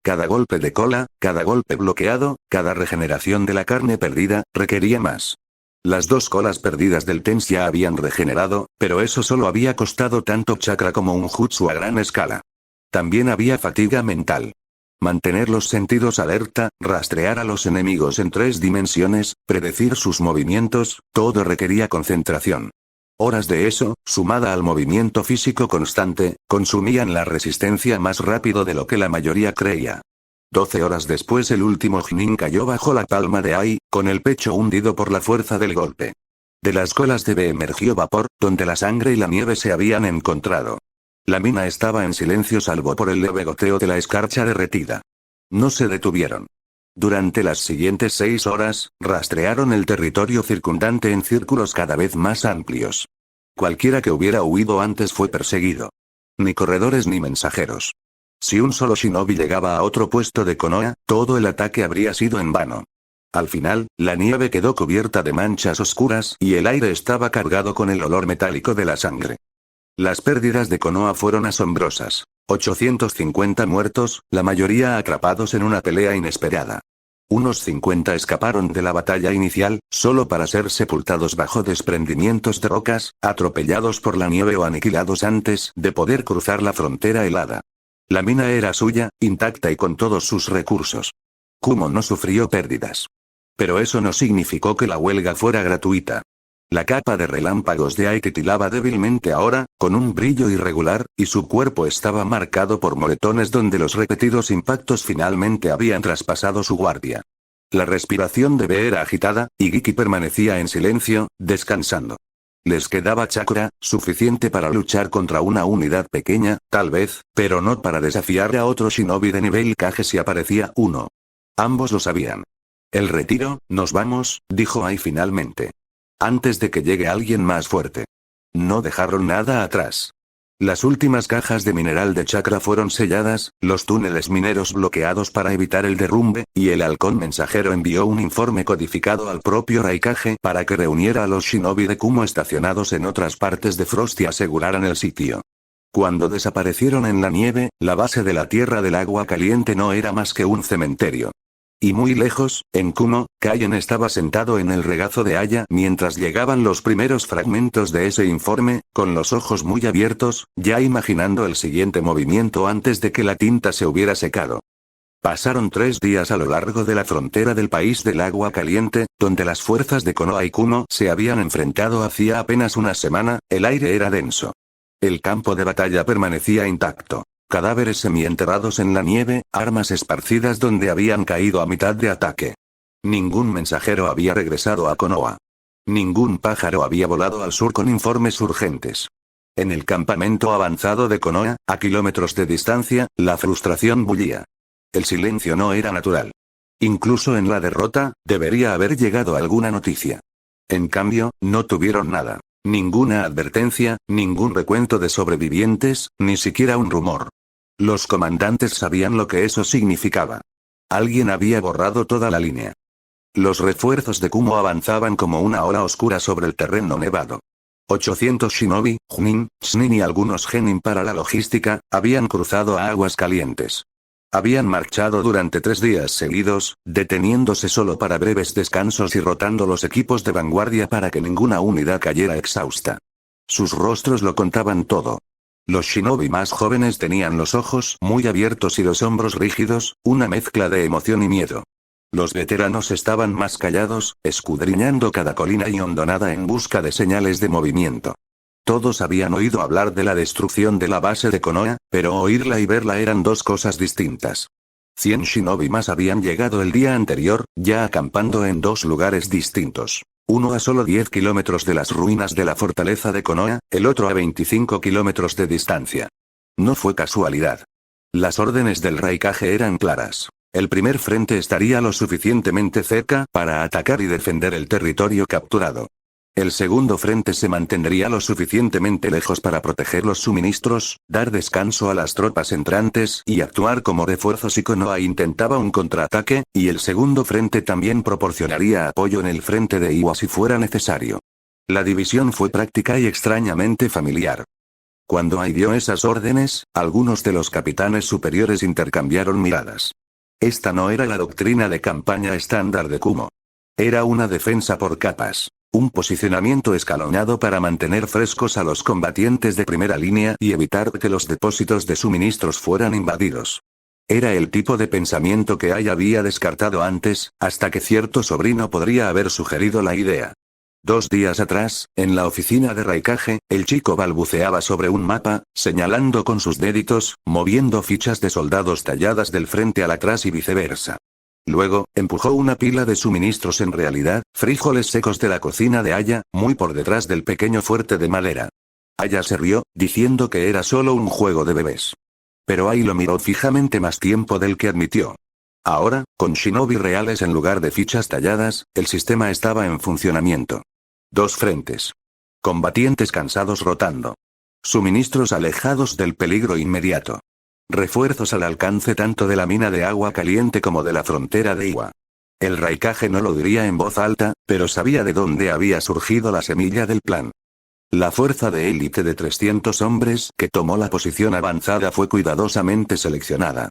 Cada golpe de cola, cada golpe bloqueado, cada regeneración de la carne perdida, requería más. Las 2 colas perdidas del Tens ya habían regenerado, pero eso solo había costado tanto chakra como un jutsu a gran escala. También había fatiga mental. Mantener los sentidos alerta, rastrear a los enemigos en 3 dimensiones, predecir sus movimientos, todo requería concentración. Horas de eso, sumada al movimiento físico constante, consumían la resistencia más rápido de lo que la mayoría creía. 12 horas después el último Chunin cayó bajo la palma de Ai, con el pecho hundido por la fuerza del golpe. De las colas de B emergió vapor, donde la sangre y la nieve se habían encontrado. La mina estaba en silencio salvo por el leve goteo de la escarcha derretida. No se detuvieron. Durante las siguientes 6 horas, rastrearon el territorio circundante en círculos cada vez más amplios. Cualquiera que hubiera huido antes fue perseguido. Ni corredores ni mensajeros. Si un solo shinobi llegaba a otro puesto de Konoha, todo el ataque habría sido en vano. Al final, la nieve quedó cubierta de manchas oscuras y el aire estaba cargado con el olor metálico de la sangre. Las pérdidas de Konoha fueron asombrosas. 850 muertos, la mayoría atrapados en una pelea inesperada. Unos 50 escaparon de la batalla inicial, solo para ser sepultados bajo desprendimientos de rocas, atropellados por la nieve o aniquilados antes de poder cruzar la frontera helada. La mina era suya, intacta y con todos sus recursos. Kumo no sufrió pérdidas. Pero eso no significó que la huelga fuera gratuita. La capa de relámpagos de Ai titilaba débilmente ahora, con un brillo irregular, y su cuerpo estaba marcado por moretones donde los repetidos impactos finalmente habían traspasado su guardia. La respiración de Be era agitada, y Giki permanecía en silencio, descansando. Les quedaba chakra, suficiente para luchar contra una unidad pequeña, tal vez, pero no para desafiar a otro shinobi de nivel Kage si aparecía uno. Ambos lo sabían. El retiro, nos vamos, dijo Ai finalmente. Antes de que llegue alguien más fuerte. No dejaron nada atrás. Las últimas cajas de mineral de chakra fueron selladas, los túneles mineros bloqueados para evitar el derrumbe, y el halcón mensajero envió un informe codificado al propio Raikage para que reuniera a los shinobi de Kumo estacionados en otras partes de Frost y aseguraran el sitio. Cuando desaparecieron en la nieve, la base de la Tierra del Agua Caliente no era más que un cementerio. Y muy lejos, en Kumo, Kaien estaba sentado en el regazo de Aya mientras llegaban los primeros fragmentos de ese informe, con los ojos muy abiertos, ya imaginando el siguiente movimiento antes de que la tinta se hubiera secado. Pasaron 3 días a lo largo de la frontera del país del agua caliente, donde las fuerzas de Konoha y Kumo se habían enfrentado hacía apenas una semana, el aire era denso. El campo de batalla permanecía intacto. Cadáveres semienterrados en la nieve, armas esparcidas donde habían caído a mitad de ataque. Ningún mensajero había regresado a Konoha. Ningún pájaro había volado al sur con informes urgentes. En el campamento avanzado de Konoha, a kilómetros de distancia, la frustración bullía. El silencio no era natural. Incluso en la derrota, debería haber llegado alguna noticia. En cambio, no tuvieron nada. Ninguna advertencia, ningún recuento de sobrevivientes, ni siquiera un rumor. Los comandantes sabían lo que eso significaba. Alguien había borrado toda la línea. Los refuerzos de Kumo avanzaban como una ola oscura sobre el terreno nevado. 800 shinobi, junin, snin y algunos genin para la logística, habían cruzado a aguas calientes. Habían marchado durante 3 días seguidos, deteniéndose solo para breves descansos y rotando los equipos de vanguardia para que ninguna unidad cayera exhausta. Sus rostros lo contaban todo. Los shinobi más jóvenes tenían los ojos muy abiertos y los hombros rígidos, una mezcla de emoción y miedo. Los veteranos estaban más callados, escudriñando cada colina y hondonada en busca de señales de movimiento. Todos habían oído hablar de la destrucción de la base de Konoha, pero oírla y verla eran 2 cosas distintas. 100 shinobi más habían llegado el día anterior, ya acampando en 2 lugares distintos. Uno a solo 10 kilómetros de las ruinas de la fortaleza de Konoha, el otro a 25 kilómetros de distancia. No fue casualidad. Las órdenes del Raikage eran claras. El primer frente estaría lo suficientemente cerca para atacar y defender el territorio capturado. El segundo frente se mantendría lo suficientemente lejos para proteger los suministros, dar descanso a las tropas entrantes y actuar como refuerzo si Konoha intentaba un contraataque, y el segundo frente también proporcionaría apoyo en el frente de Iwa si fuera necesario. La división fue práctica y extrañamente familiar. Cuando Ai dio esas órdenes, algunos de los capitanes superiores intercambiaron miradas. Esta no era la doctrina de campaña estándar de Kumo. Era una defensa por capas. Un posicionamiento escalonado para mantener frescos a los combatientes de primera línea y evitar que los depósitos de suministros fueran invadidos. Era el tipo de pensamiento que Ai había descartado antes, hasta que cierto sobrino podría haber sugerido la idea. 2 días atrás, en la oficina de Raikage, el chico balbuceaba sobre un mapa, señalando con sus deditos, moviendo fichas de soldados talladas del frente al atrás y viceversa. Luego, empujó una pila de suministros, en realidad, frijoles secos de la cocina de Aya, muy por detrás del pequeño fuerte de madera. Aya se rió, diciendo que era solo un juego de bebés. Pero Ai lo miró fijamente más tiempo del que admitió. Ahora, con shinobi reales en lugar de fichas talladas, el sistema estaba en funcionamiento. 2 frentes. Combatientes cansados rotando. Suministros alejados del peligro inmediato. refuerzos al alcance tanto de la mina de agua caliente como de la frontera de Iwa. El Raikage no lo diría en voz alta, pero sabía de dónde había surgido la semilla del plan. La fuerza de élite de 300 hombres que tomó la posición avanzada fue cuidadosamente seleccionada.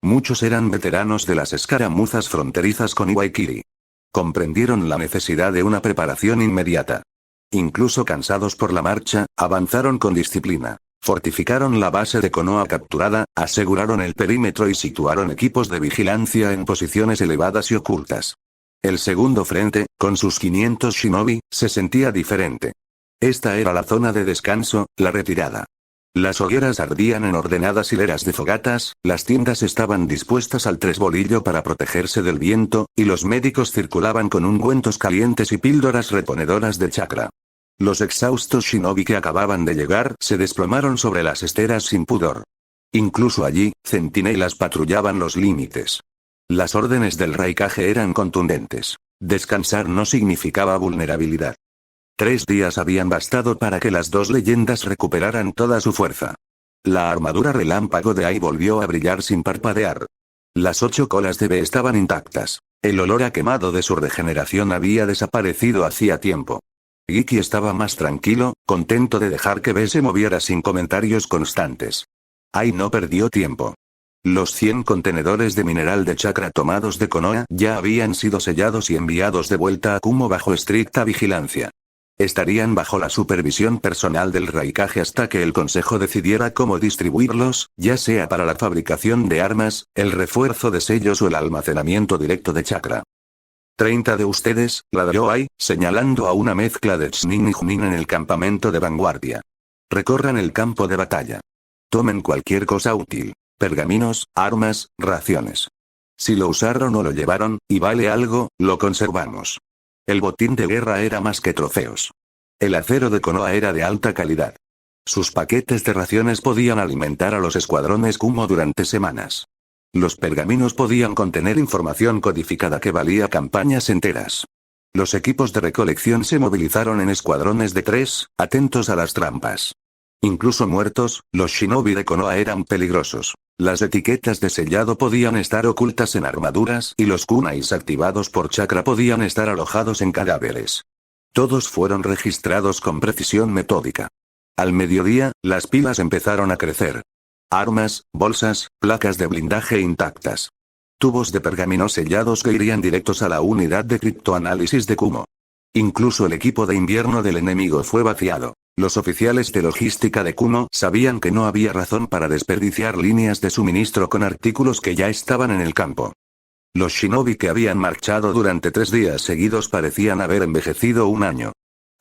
Muchos eran veteranos de las escaramuzas fronterizas con Iwaikiri. Comprendieron la necesidad de una preparación inmediata. Incluso cansados por la marcha, avanzaron con disciplina. Fortificaron la base de Konoha capturada, aseguraron el perímetro y situaron equipos de vigilancia en posiciones elevadas y ocultas. El segundo frente, con sus 500 shinobi, se sentía diferente. Esta era la zona de descanso, la retirada. Las hogueras ardían en ordenadas hileras de fogatas, las tiendas estaban dispuestas al tresbolillo para protegerse del viento, y los médicos circulaban con ungüentos calientes y píldoras reponedoras de chakra. Los exhaustos shinobi que acababan de llegar se desplomaron sobre las esteras sin pudor. Incluso allí, centinelas patrullaban los límites. Las órdenes del Raikage eran contundentes. Descansar no significaba vulnerabilidad. 3 días habían bastado para que las dos leyendas recuperaran toda su fuerza. La armadura relámpago de Ai volvió a brillar sin parpadear. Las 8 colas de B estaban intactas. El olor a quemado de su regeneración había desaparecido hacía tiempo. Giki estaba más tranquilo, contento de dejar que B se moviera sin comentarios constantes. Ai no perdió tiempo. Los 100 contenedores de mineral de chakra tomados de Konoha ya habían sido sellados y enviados de vuelta a Kumo bajo estricta vigilancia. Estarían bajo la supervisión personal del Raikage hasta que el consejo decidiera cómo distribuirlos, ya sea para la fabricación de armas, el refuerzo de sellos o el almacenamiento directo de chakra. 30 de ustedes, ladró Ai, señalando a una mezcla de Chunin y Junin en el campamento de vanguardia. Recorran el campo de batalla. Tomen cualquier cosa útil. Pergaminos, armas, raciones. Si lo usaron o lo llevaron, y vale algo, lo conservamos. El botín de guerra era más que trofeos. El acero de Konoha era de alta calidad. Sus paquetes de raciones podían alimentar a los escuadrones Kumo durante semanas. Los pergaminos podían contener información codificada que valía campañas enteras. Los equipos de recolección se movilizaron en escuadrones de 3, atentos a las trampas. Incluso muertos, los shinobi de Konoha eran peligrosos. Las etiquetas de sellado podían estar ocultas en armaduras y los kunais activados por chakra podían estar alojados en cadáveres. Todos fueron registrados con precisión metódica. Al mediodía, las pilas empezaron a crecer. Armas, bolsas, placas de blindaje intactas. Tubos de pergamino sellados que irían directos a la unidad de criptoanálisis de Kumo. Incluso el equipo de invierno del enemigo fue vaciado. Los oficiales de logística de Kumo sabían que no había razón para desperdiciar líneas de suministro con artículos que ya estaban en el campo. Los shinobi que habían marchado durante 3 días seguidos parecían haber envejecido un año.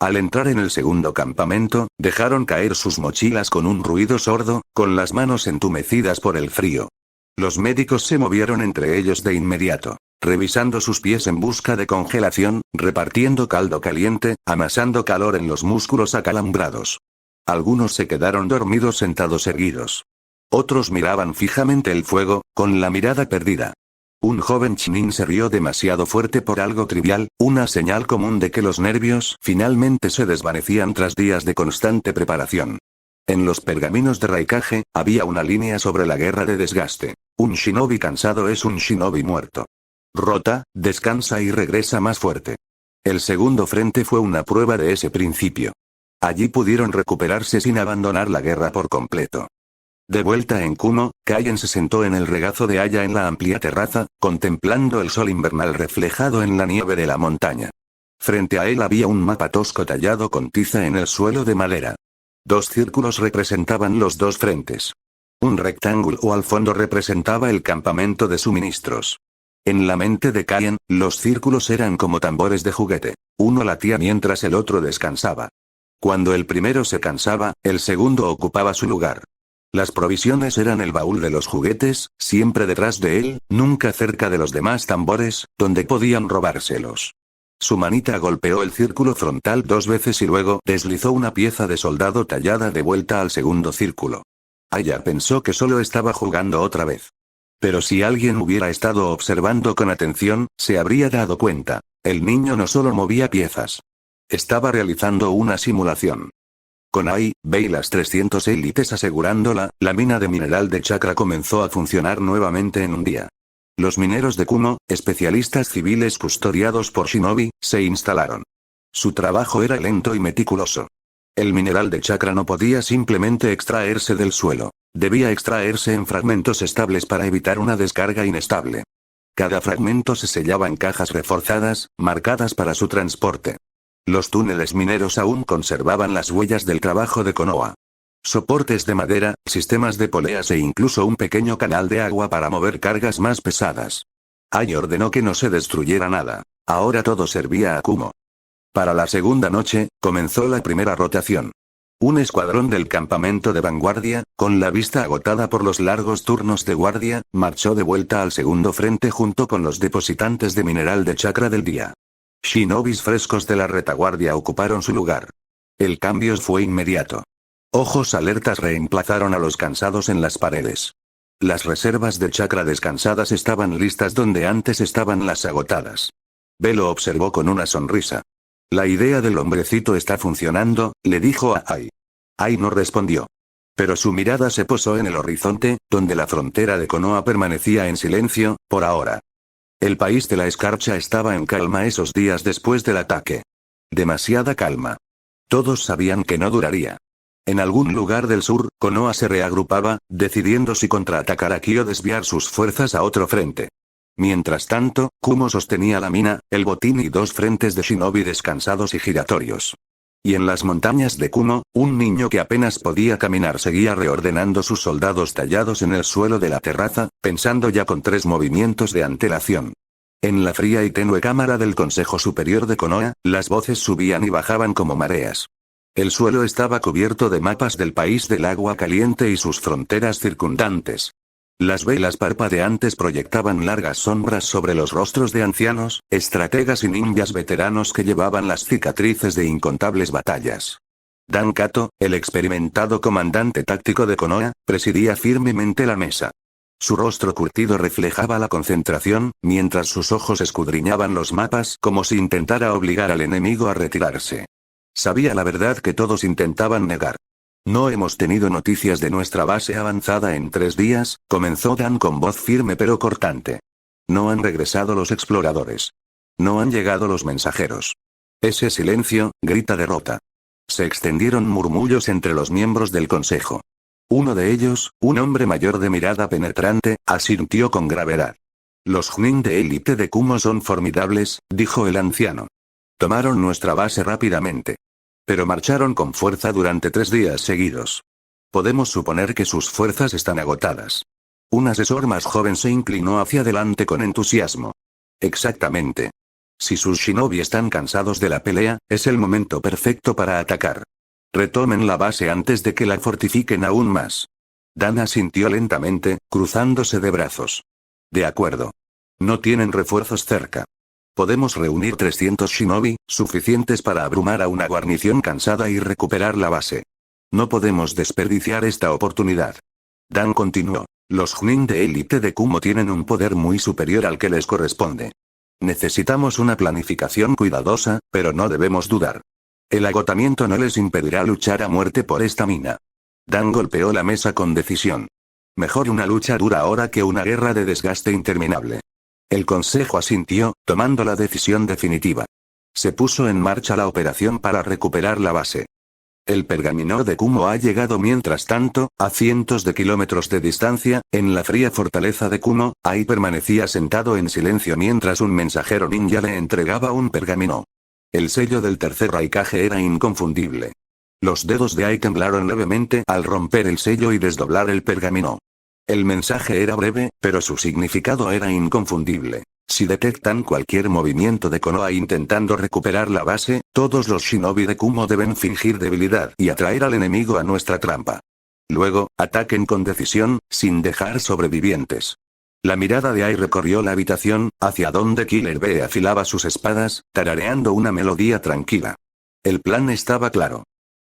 Al entrar en el segundo campamento, dejaron caer sus mochilas con un ruido sordo, con las manos entumecidas por el frío. Los médicos se movieron entre ellos de inmediato, revisando sus pies en busca de congelación, repartiendo caldo caliente, amasando calor en los músculos acalambrados. Algunos se quedaron dormidos sentados erguidos. Otros miraban fijamente el fuego, con la mirada perdida. Un joven Chunin se rió demasiado fuerte por algo trivial, una señal común de que los nervios finalmente se desvanecían tras días de constante preparación. En los pergaminos de Raikage, había una línea sobre la guerra de desgaste. Un shinobi cansado es un shinobi muerto. Rota, descansa y regresa más fuerte. El segundo frente fue una prueba de ese principio. Allí pudieron recuperarse sin abandonar la guerra por completo. De vuelta en Kumo, Kaien se sentó en el regazo de Aya en la amplia terraza, contemplando el sol invernal reflejado en la nieve de la montaña. Frente a él había un mapa tosco tallado con tiza en el suelo de madera. 2 círculos representaban los 2 frentes. Un rectángulo al fondo representaba el campamento de suministros. En la mente de Kaien, los círculos eran como tambores de juguete. Uno latía mientras el otro descansaba. Cuando el primero se cansaba, el segundo ocupaba su lugar. Las provisiones eran el baúl de los juguetes, siempre detrás de él, nunca cerca de los demás tambores, donde podían robárselos. Su manita golpeó el círculo frontal 2 veces y luego deslizó una pieza de soldado tallada de vuelta al segundo círculo. Aya pensó que solo estaba jugando otra vez. Pero si alguien hubiera estado observando con atención, se habría dado cuenta. El niño no solo movía piezas. Estaba realizando una simulación. Con Ai, Bei y las 300 élites asegurándola, la mina de mineral de chakra comenzó a funcionar nuevamente en un día. Los mineros de Kumo, especialistas civiles custodiados por shinobi, se instalaron. Su trabajo era lento y meticuloso. El mineral de chakra no podía simplemente extraerse del suelo. Debía extraerse en fragmentos estables para evitar una descarga inestable. Cada fragmento se sellaba en cajas reforzadas, marcadas para su transporte. Los túneles mineros aún conservaban las huellas del trabajo de Konoha. Soportes de madera, sistemas de poleas e incluso un pequeño canal de agua para mover cargas más pesadas. Ai ordenó que no se destruyera nada. Ahora todo servía a Kumo. Para la segunda noche, comenzó la primera rotación. Un escuadrón del campamento de vanguardia, con la vista agotada por los largos turnos de guardia, marchó de vuelta al segundo frente junto con los depositantes de mineral de chakra del día. Shinobis frescos de la retaguardia ocuparon su lugar. El cambio fue inmediato. Ojos alertas reemplazaron a los cansados en las paredes. Las reservas de chakra descansadas estaban listas donde antes estaban las agotadas. B lo observó con una sonrisa. La idea del hombrecito está funcionando, le dijo a Ai. Ai no respondió. Pero su mirada se posó en el horizonte, donde la frontera de Konoha permanecía en silencio, por ahora. El país de la escarcha estaba en calma esos días después del ataque. Demasiada calma. Todos sabían que no duraría. En algún lugar del sur, Konoha se reagrupaba, decidiendo si contraatacar aquí o desviar sus fuerzas a otro frente. Mientras tanto, Kumo sostenía la mina, el botín y dos frentes de shinobi descansados y giratorios. Y en las montañas de Kumo, un niño que apenas podía caminar seguía reordenando sus soldados tallados en el suelo de la terraza, pensando ya con 3 movimientos de antelación. En la fría y tenue cámara del Consejo Superior de Konoha, las voces subían y bajaban como mareas. El suelo estaba cubierto de mapas del país del agua caliente y sus fronteras circundantes. Las velas parpadeantes proyectaban largas sombras sobre los rostros de ancianos, estrategas y ninjas veteranos que llevaban las cicatrices de incontables batallas. Dan Kato, el experimentado comandante táctico de Konoha, presidía firmemente la mesa. Su rostro curtido reflejaba la concentración, mientras sus ojos escudriñaban los mapas como si intentara obligar al enemigo a retirarse. Sabía la verdad que todos intentaban negar. No hemos tenido noticias de nuestra base avanzada en 3 días, comenzó Dan con voz firme pero cortante. No han regresado los exploradores. No han llegado los mensajeros. Ese silencio, grita derrota. Se extendieron murmullos entre los miembros del consejo. Uno de ellos, un hombre mayor de mirada penetrante, asintió con gravedad. Los Chunin de élite de Kumo son formidables, dijo el anciano. Tomaron nuestra base rápidamente. Pero marcharon con fuerza durante 3 días seguidos. Podemos suponer que sus fuerzas están agotadas. Un asesor más joven se inclinó hacia adelante con entusiasmo. Exactamente. Si sus shinobi están cansados de la pelea, es el momento perfecto para atacar. Retomen la base antes de que la fortifiquen aún más. Dan asintió lentamente, cruzándose de brazos. De acuerdo. No tienen refuerzos cerca. Podemos reunir 300 shinobi, suficientes para abrumar a una guarnición cansada y recuperar la base. No podemos desperdiciar esta oportunidad. Dan continuó. Los Chunin de élite de Kumo tienen un poder muy superior al que les corresponde. Necesitamos una planificación cuidadosa, pero no debemos dudar. El agotamiento no les impedirá luchar a muerte por esta mina. Dan golpeó la mesa con decisión. Mejor una lucha dura ahora que una guerra de desgaste interminable. El consejo asintió, tomando la decisión definitiva. Se puso en marcha la operación para recuperar la base. El pergamino de Kumo ha llegado mientras tanto, a cientos de kilómetros de distancia, en la fría fortaleza de Kumo. Ai permanecía sentado en silencio mientras un mensajero ninja le entregaba un pergamino. El sello del tercer Raikage era inconfundible. Los dedos de Ai temblaron levemente al romper el sello y desdoblar el pergamino. El mensaje era breve, pero su significado era inconfundible. Si detectan cualquier movimiento de Konoha intentando recuperar la base, todos los shinobi de Kumo deben fingir debilidad y atraer al enemigo a nuestra trampa. Luego, ataquen con decisión, sin dejar sobrevivientes. La mirada de Ai recorrió la habitación, hacia donde Killer Bee afilaba sus espadas, tarareando una melodía tranquila. El plan estaba claro.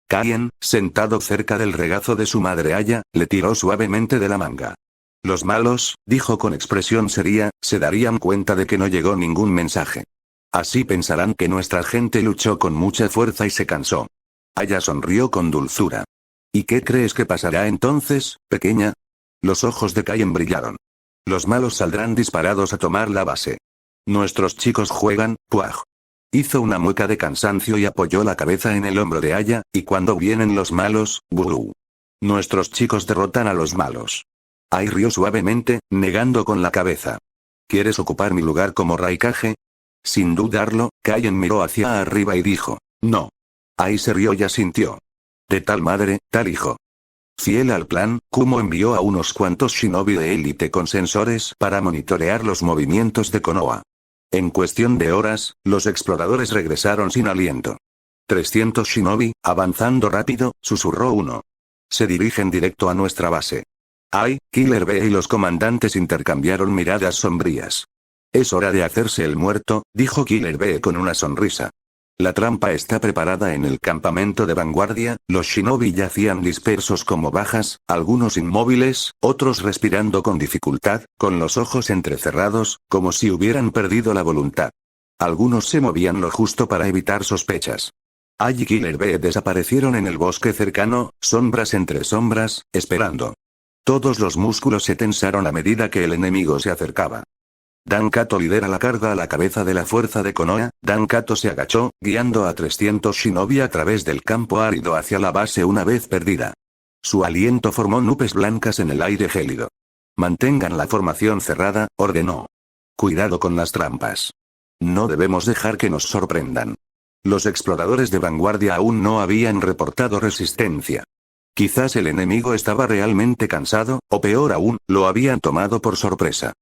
Kaien, sentado cerca del regazo de su madre Aya, le tiró suavemente de la manga. Los malos, dijo con expresión seria, se darían cuenta de que no llegó ningún mensaje. Así pensarán que nuestra gente luchó con mucha fuerza y se cansó. Aya sonrió con dulzura. ¿Y qué crees que pasará entonces, pequeña? Los ojos de Kaien brillaron. Los malos saldrán disparados a tomar la base. Nuestros chicos juegan, puaj. Hizo una mueca de cansancio y apoyó la cabeza en el hombro de Aya, y cuando vienen los malos, ¡buh! Nuestros chicos derrotan a los malos. Ai rió suavemente, negando con la cabeza. ¿Quieres ocupar mi lugar como Raikage? Sin dudarlo, Kaien miró hacia arriba y dijo, no. Ai se rió y asintió. De tal madre, tal hijo. Fiel al plan, Kumo envió a unos cuantos shinobi de élite con sensores para monitorear los movimientos de Konoha. En cuestión de horas, los exploradores regresaron sin aliento. 300 shinobi, avanzando rápido, susurró uno. Se dirigen directo a nuestra base. Ai, Killer Bee y los comandantes intercambiaron miradas sombrías. Es hora de hacerse el muerto, dijo Killer Bee con una sonrisa. La trampa está preparada en el campamento de vanguardia, los shinobi yacían dispersos como bajas, algunos inmóviles, otros respirando con dificultad, con los ojos entrecerrados, como si hubieran perdido la voluntad. Algunos se movían lo justo para evitar sospechas. Ai y Killer Bee desaparecieron en el bosque cercano, sombras entre sombras, esperando. Todos los músculos se tensaron a medida que el enemigo se acercaba. Dan Kato lidera la carga a la cabeza de la fuerza de Konoha. Dan Kato se agachó, guiando a 300 shinobi a través del campo árido hacia la base una vez perdida. Su aliento formó nubes blancas en el aire gélido. Mantengan la formación cerrada, ordenó. Cuidado con las trampas. No debemos dejar que nos sorprendan. Los exploradores de vanguardia aún no habían reportado resistencia. Quizás el enemigo estaba realmente cansado, o peor aún, lo habían tomado por sorpresa.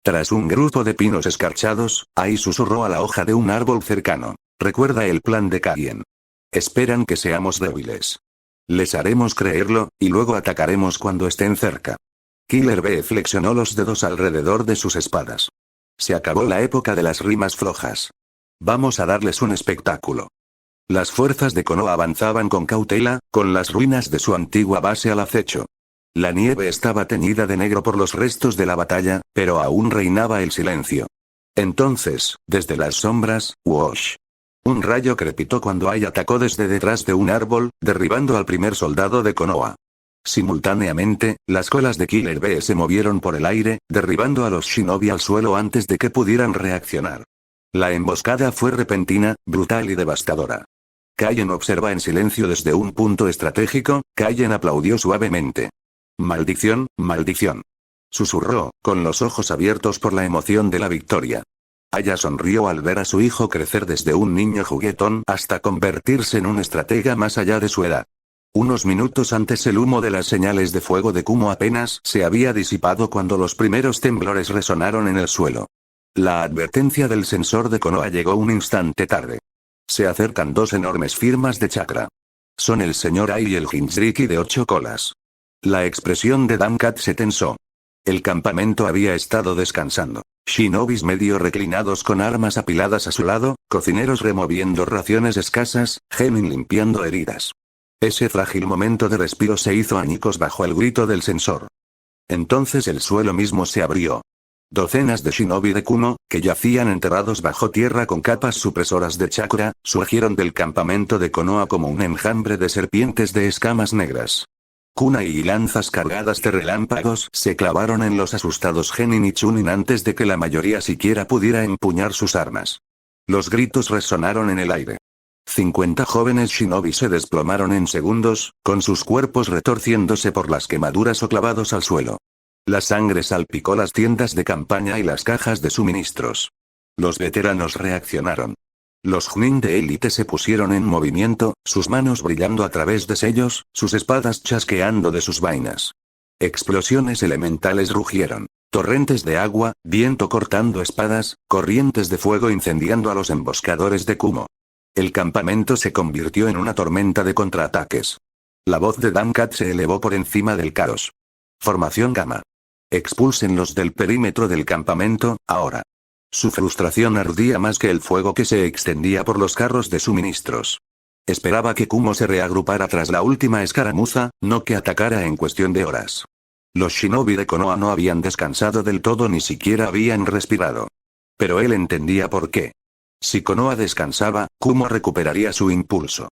Tras un grupo de pinos escarchados, Ai susurró a la hoja de un árbol cercano. Recuerda el plan de Kaien. Esperan que seamos débiles. Les haremos creerlo, y luego atacaremos cuando estén cerca. Killer Bee flexionó los dedos alrededor de sus espadas. Se acabó la época de las rimas flojas. Vamos a darles un espectáculo. Las fuerzas de Konoha avanzaban con cautela, con las ruinas de su antigua base al acecho. La nieve estaba teñida de negro por los restos de la batalla, pero aún reinaba el silencio. Entonces, desde las sombras, ¡wosh! Un rayo crepitó cuando Ai atacó desde detrás de un árbol, derribando al primer soldado de Konoha. Simultáneamente, las colas de Killer Bee se movieron por el aire, derribando a los shinobi al suelo antes de que pudieran reaccionar. La emboscada fue repentina, brutal y devastadora. Kaien observa en silencio desde un punto estratégico. Kaien aplaudió suavemente. Maldición, maldición. Susurró, con los ojos abiertos por la emoción de la victoria. Aya sonrió al ver a su hijo crecer desde un niño juguetón hasta convertirse en un estratega más allá de su edad. Unos minutos antes el humo de las señales de fuego de Kumo apenas se había disipado cuando los primeros temblores resonaron en el suelo. La advertencia del sensor de Konoha llegó un instante tarde. Se acercan dos enormes firmas de chakra. Son el señor Ai y el Jinchuriki de 8 colas. La expresión de Dan Kat se tensó. El campamento había estado descansando. Shinobis medio reclinados con armas apiladas a su lado, cocineros removiendo raciones escasas, genin limpiando heridas. Ese frágil momento de respiro se hizo añicos bajo el grito del sensor. Entonces el suelo mismo se abrió. Docenas de shinobi de Kumo, que yacían enterrados bajo tierra con capas supresoras de chakra, surgieron del campamento de Konoha como un enjambre de serpientes de escamas negras. Kunai y lanzas cargadas de relámpagos se clavaron en los asustados genin y chunin antes de que la mayoría siquiera pudiera empuñar sus armas. Los gritos resonaron en el aire. 50 jóvenes shinobi se desplomaron en segundos, con sus cuerpos retorciéndose por las quemaduras o clavados al suelo. La sangre salpicó las tiendas de campaña y las cajas de suministros. Los veteranos reaccionaron. Los Chunin de élite se pusieron en movimiento, sus manos brillando a través de sellos, sus espadas chasqueando de sus vainas. Explosiones elementales rugieron. Torrentes de agua, viento cortando espadas, corrientes de fuego incendiando a los emboscadores de Kumo. El campamento se convirtió en una tormenta de contraataques. La voz de Dan Kat se elevó por encima del caos. Formación Gamma. Expúlsenlos del perímetro del campamento, ahora. Su frustración ardía más que el fuego que se extendía por los carros de suministros. Esperaba que Kumo se reagrupara tras la última escaramuza, no que atacara en cuestión de horas. Los shinobi de Konoha no habían descansado del todo, ni siquiera habían respirado. Pero él entendía por qué. Si Konoha descansaba, Kumo recuperaría su impulso.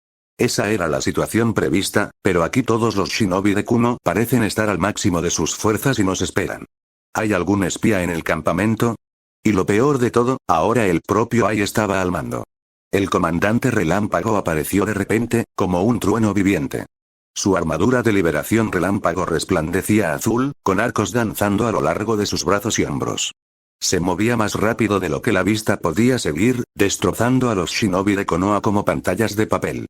Esa era la situación prevista, pero aquí todos los shinobi de Kumo parecen estar al máximo de sus fuerzas y nos esperan. ¿Hay algún espía en el campamento? Y lo peor de todo, ahora el propio Ai estaba al mando. El comandante Relámpago apareció de repente, como un trueno viviente. Su armadura de liberación relámpago resplandecía azul, con arcos danzando a lo largo de sus brazos y hombros. Se movía más rápido de lo que la vista podía seguir, destrozando a los shinobi de Konoha como pantallas de papel.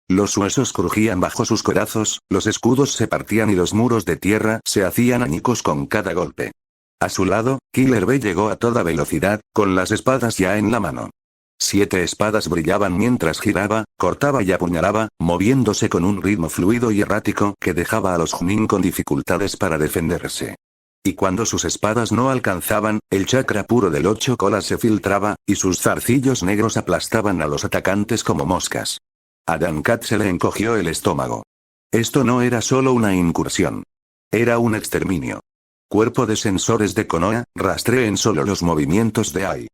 Los huesos crujían bajo sus codazos, los escudos se partían y los muros de tierra se hacían añicos con cada golpe. A su lado, Killer Bee llegó a toda velocidad, con las espadas ya en la mano. 7 espadas brillaban mientras giraba, cortaba y apuñalaba, moviéndose con un ritmo fluido y errático que dejaba a los Chunin con dificultades para defenderse. Y cuando sus espadas no alcanzaban, el chakra puro del 8 colas se filtraba, y sus zarcillos negros aplastaban a los atacantes como moscas. A Dan Cat se le encogió el estómago. Esto no era solo una incursión. Era un exterminio. Cuerpo de sensores de Konoha, rastreen solo los movimientos de Ai.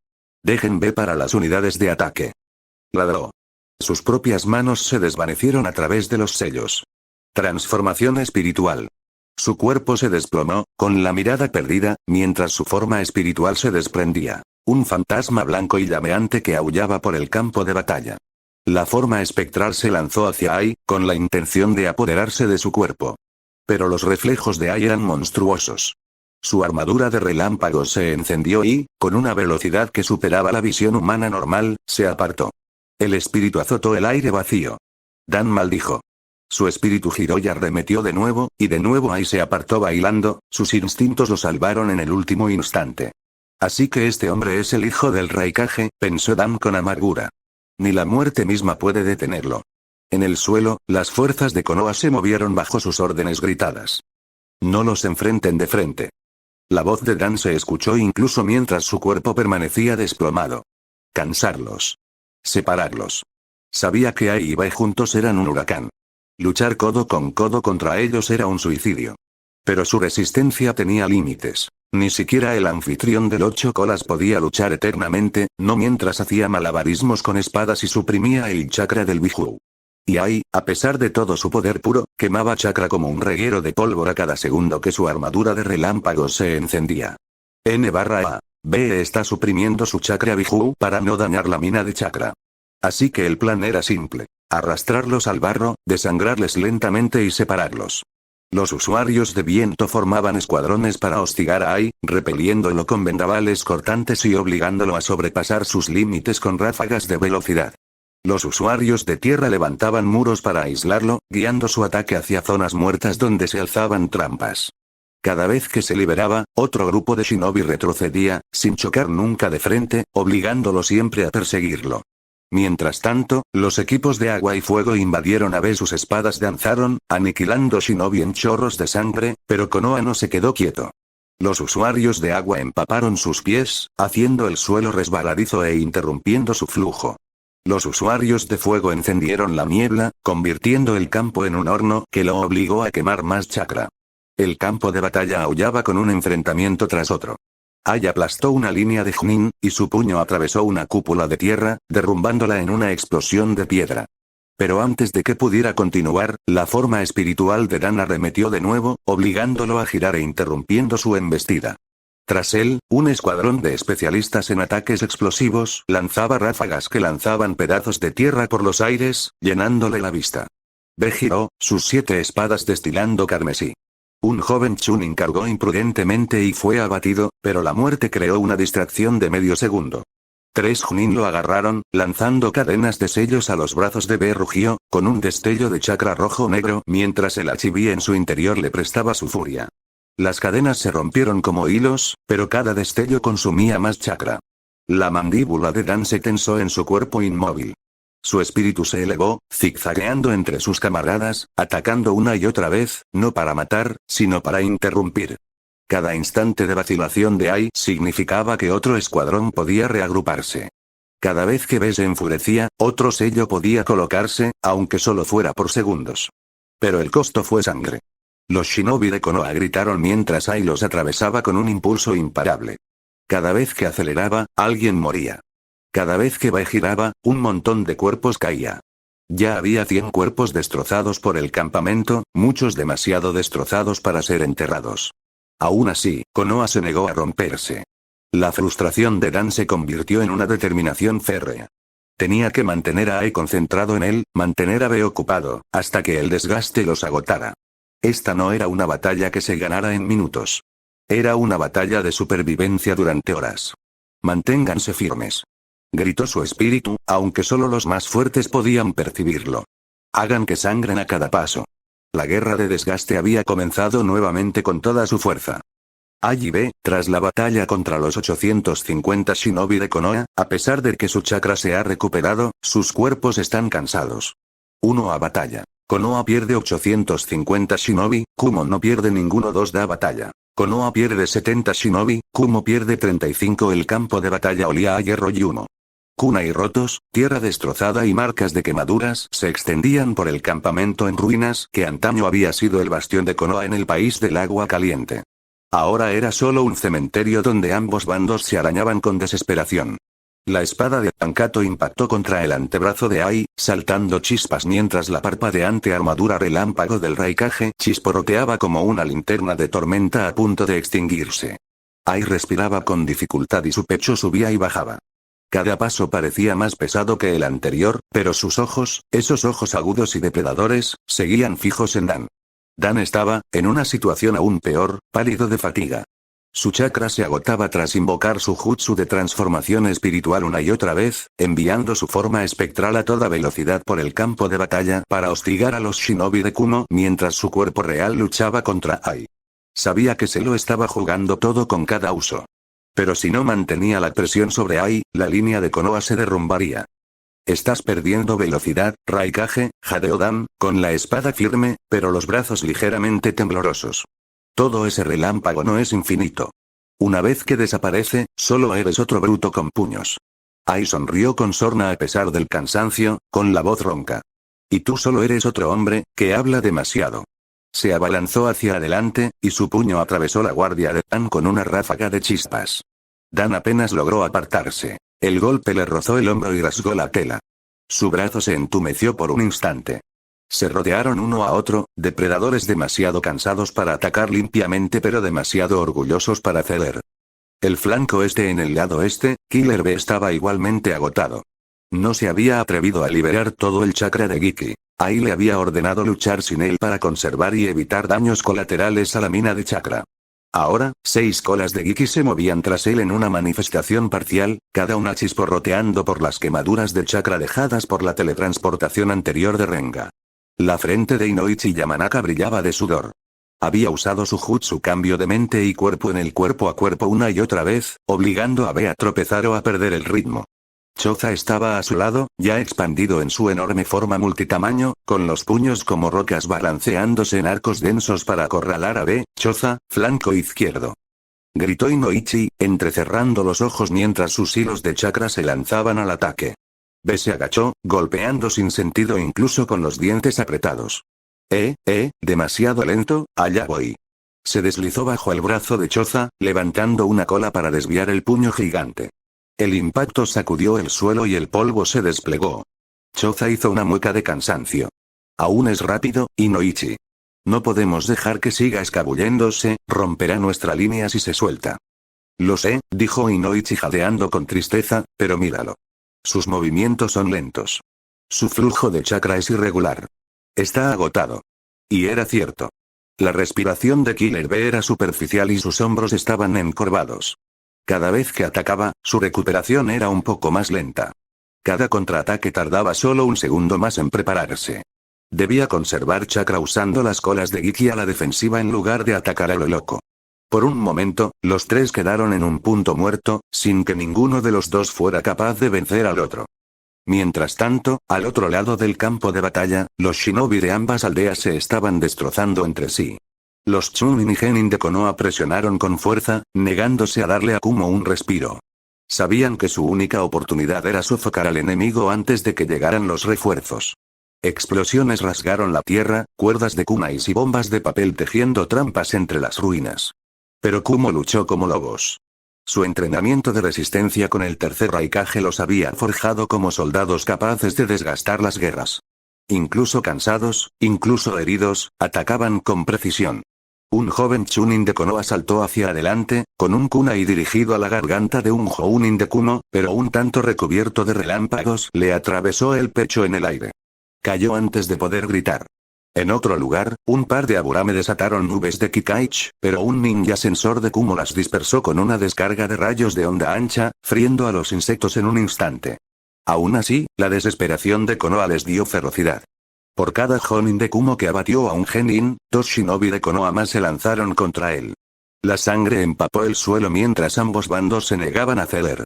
Dejen B para las unidades de ataque. Ladró. Sus propias manos se desvanecieron a través de los sellos. Transformación espiritual. Su cuerpo se desplomó, con la mirada perdida, mientras su forma espiritual se desprendía. Un fantasma blanco y llameante que aullaba por el campo de batalla. La forma espectral se lanzó hacia Ai, con la intención de apoderarse de su cuerpo. Pero los reflejos de Ai eran monstruosos. Su armadura de relámpagos se encendió y, con una velocidad que superaba la visión humana normal, se apartó. El espíritu azotó el aire vacío. Dan maldijo. Su espíritu giró y arremetió de nuevo Ai se apartó bailando, sus instintos lo salvaron en el último instante. Así que este hombre es el hijo del Raikage, pensó Dan con amargura. Ni la muerte misma puede detenerlo. En el suelo, las fuerzas de Konoha se movieron bajo sus órdenes gritadas. No los enfrenten de frente. La voz de Dan se escuchó incluso mientras su cuerpo permanecía desplomado. Cansarlos. Separarlos. Sabía que Ai y Bai juntos eran un huracán. Luchar codo con codo contra ellos era un suicidio. Pero su resistencia tenía límites. Ni siquiera el anfitrión del 8 colas podía luchar eternamente, no mientras hacía malabarismos con espadas y suprimía el chakra del Biju. Y Ai, a pesar de todo su poder puro, quemaba chakra como un reguero de pólvora cada segundo que su armadura de relámpagos se encendía. N/A. B está suprimiendo su chakra Biju para no dañar la mina de chakra. Así que el plan era simple. Arrastrarlos al barro, desangrarles lentamente y separarlos. Los usuarios de viento formaban escuadrones para hostigar a Ai, repeliéndolo con vendavales cortantes y obligándolo a sobrepasar sus límites con ráfagas de velocidad. Los usuarios de tierra levantaban muros para aislarlo, guiando su ataque hacia zonas muertas donde se alzaban trampas. Cada vez que se liberaba, otro grupo de shinobi retrocedía, sin chocar nunca de frente, obligándolo siempre a perseguirlo. Mientras tanto, los equipos de agua y fuego invadieron a B. Sus espadas danzaron, aniquilando shinobi en chorros de sangre, pero Konoha no se quedó quieto. Los usuarios de agua empaparon sus pies, haciendo el suelo resbaladizo e interrumpiendo su flujo. Los usuarios de fuego encendieron la niebla, convirtiendo el campo en un horno que lo obligó a quemar más chakra. El campo de batalla aullaba con un enfrentamiento tras otro. Ai aplastó una línea de Chunin, y su puño atravesó una cúpula de tierra, derrumbándola en una explosión de piedra. Pero antes de que pudiera continuar, la forma espiritual de Dan arremetió de nuevo, obligándolo a girar e interrumpiendo su embestida. Tras él, un escuadrón de especialistas en ataques explosivos lanzaba ráfagas que lanzaban pedazos de tierra por los aires, llenándole la vista. B giró, sus 7 espadas destilando carmesí. Un joven Chunin cargó imprudentemente y fue abatido, pero la muerte creó una distracción de medio segundo. 3 Chunin lo agarraron, lanzando cadenas de sellos a los brazos de B. Rugió, con un destello de chakra rojo-negro mientras el Chibi en su interior le prestaba su furia. Las cadenas se rompieron como hilos, pero cada destello consumía más chakra. La mandíbula de Dan se tensó en su cuerpo inmóvil. Su espíritu se elevó, zigzagueando entre sus camaradas, atacando una y otra vez, no para matar, sino para interrumpir. Cada instante de vacilación de Ai significaba que otro escuadrón podía reagruparse. Cada vez que B se enfurecía, otro sello podía colocarse, aunque solo fuera por segundos. Pero el costo fue sangre. Los shinobi de Konoha gritaron mientras Ai los atravesaba con un impulso imparable. Cada vez que aceleraba, alguien moría. Cada vez que Bai giraba, un montón de cuerpos caía. Ya había 100 cuerpos destrozados por el campamento, muchos demasiado destrozados para ser enterrados. Aún así, Konoha se negó a romperse. La frustración de Dan se convirtió en una determinación férrea. Tenía que mantener a Ae concentrado en él, mantener a B ocupado, hasta que el desgaste los agotara. Esta no era una batalla que se ganara en minutos. Era una batalla de supervivencia durante horas. Manténganse firmes. Gritó su espíritu, aunque solo los más fuertes podían percibirlo. Hagan que sangren a cada paso. La guerra de desgaste había comenzado nuevamente con toda su fuerza. Allí ve, tras la batalla contra los 850 shinobi de Konoha, a pesar de que su chakra se ha recuperado, sus cuerpos están cansados. 1 a batalla. Konoha pierde 850 shinobi, Kumo no pierde ninguno. 2 da batalla. Konoha pierde 70 shinobi, Kumo pierde 35. El campo de batalla olía a hierro y humo. Kunai rotos, tierra destrozada y marcas de quemaduras se extendían por el campamento en ruinas que antaño había sido el bastión de Konoha en el país del agua caliente. Ahora era solo un cementerio donde ambos bandos se arañaban con desesperación. La espada de Ankato impactó contra el antebrazo de Ai, saltando chispas mientras la parpadeante armadura relámpago del Raikage chisporroteaba como una linterna de tormenta a punto de extinguirse. Ai respiraba con dificultad y su pecho subía y bajaba. Cada paso parecía más pesado que el anterior, pero sus ojos, esos ojos agudos y depredadores, seguían fijos en Dan. Dan estaba, en una situación aún peor, pálido de fatiga. Su chakra se agotaba tras invocar su jutsu de transformación espiritual una y otra vez, enviando su forma espectral a toda velocidad por el campo de batalla para hostigar a los shinobi de Kumo mientras su cuerpo real luchaba contra Ai. Sabía que se lo estaba jugando todo con cada uso. Pero si no mantenía la presión sobre Ai, la línea de Konoha se derrumbaría. Estás perdiendo velocidad, Raikage, jadeó Dan, con la espada firme, pero los brazos ligeramente temblorosos. Todo ese relámpago no es infinito. Una vez que desaparece, solo eres otro bruto con puños. Ai sonrió con sorna a pesar del cansancio, con la voz ronca. Y tú solo eres otro hombre, que habla demasiado. Se abalanzó hacia adelante, y su puño atravesó la guardia de Dan con una ráfaga de chispas. Dan apenas logró apartarse. El golpe le rozó el hombro y rasgó la tela. Su brazo se entumeció por un instante. Se rodearon uno a otro, depredadores demasiado cansados para atacar limpiamente pero demasiado orgullosos para ceder. El flanco este en el lado este, Killer B estaba igualmente agotado. No se había atrevido a liberar todo el chakra de Giki. Ahí le había ordenado luchar sin él para conservar y evitar daños colaterales a la mina de chakra. Ahora, 6 colas de Giki se movían tras él en una manifestación parcial, cada una chisporroteando por las quemaduras de chakra dejadas por la teletransportación anterior de Renga. La frente de Inoichi Yamanaka brillaba de sudor. Había usado su jutsu cambio de mente y cuerpo en el cuerpo a cuerpo una y otra vez, obligando a B a tropezar o a perder el ritmo. Choza estaba a su lado, ya expandido en su enorme forma multitamaño, con los puños como rocas balanceándose en arcos densos para acorralar a B. Choza, flanco izquierdo. Gritó Inoichi, entrecerrando los ojos mientras sus hilos de chakra se lanzaban al ataque. B se agachó, golpeando sin sentido incluso con los dientes apretados. Demasiado lento, allá voy. Se deslizó bajo el brazo de Choza, levantando una cola para desviar el puño gigante. El impacto sacudió el suelo y el polvo se desplegó. Choza hizo una mueca de cansancio. Aún es rápido, Inoichi. No podemos dejar que siga escabulléndose, romperá nuestra línea si se suelta. Lo sé, dijo Inoichi jadeando con tristeza, pero míralo. Sus movimientos son lentos. Su flujo de chakra es irregular. Está agotado. Y era cierto. La respiración de Killer B era superficial y sus hombros estaban encorvados. Cada vez que atacaba, su recuperación era un poco más lenta. Cada contraataque tardaba solo un segundo más en prepararse. Debía conservar chakra usando las colas de Giki a la defensiva en lugar de atacar a lo loco. Por un momento, los tres quedaron en un punto muerto, sin que ninguno de los dos fuera capaz de vencer al otro. Mientras tanto, al otro lado del campo de batalla, los shinobi de ambas aldeas se estaban destrozando entre sí. Los Chunin y Genin de Konoha presionaron con fuerza, negándose a darle a Kumo un respiro. Sabían que su única oportunidad era sofocar al enemigo antes de que llegaran los refuerzos. Explosiones rasgaron la tierra, cuerdas de kunais y bombas de papel tejiendo trampas entre las ruinas. Pero Kumo luchó como lobos. Su entrenamiento de resistencia con el tercer Raikage los había forjado como soldados capaces de desgastar las guerras. Incluso cansados, incluso heridos, atacaban con precisión. Un joven Chunin de Konoha saltó hacia adelante, con un kunai dirigido a la garganta de un Jounin de Kumo, pero un tanto recubierto de relámpagos le atravesó el pecho en el aire. Cayó antes de poder gritar. En otro lugar, un par de Aburame desataron nubes de Kikaich, pero un ninja sensor de Kumo las dispersó con una descarga de rayos de onda ancha, friendo a los insectos en un instante. Aún así, la desesperación de Konoha les dio ferocidad. Por cada Jonin de Kumo que abatió a un genin, 2 shinobi de Konoha más se lanzaron contra él. La sangre empapó el suelo mientras ambos bandos se negaban a ceder.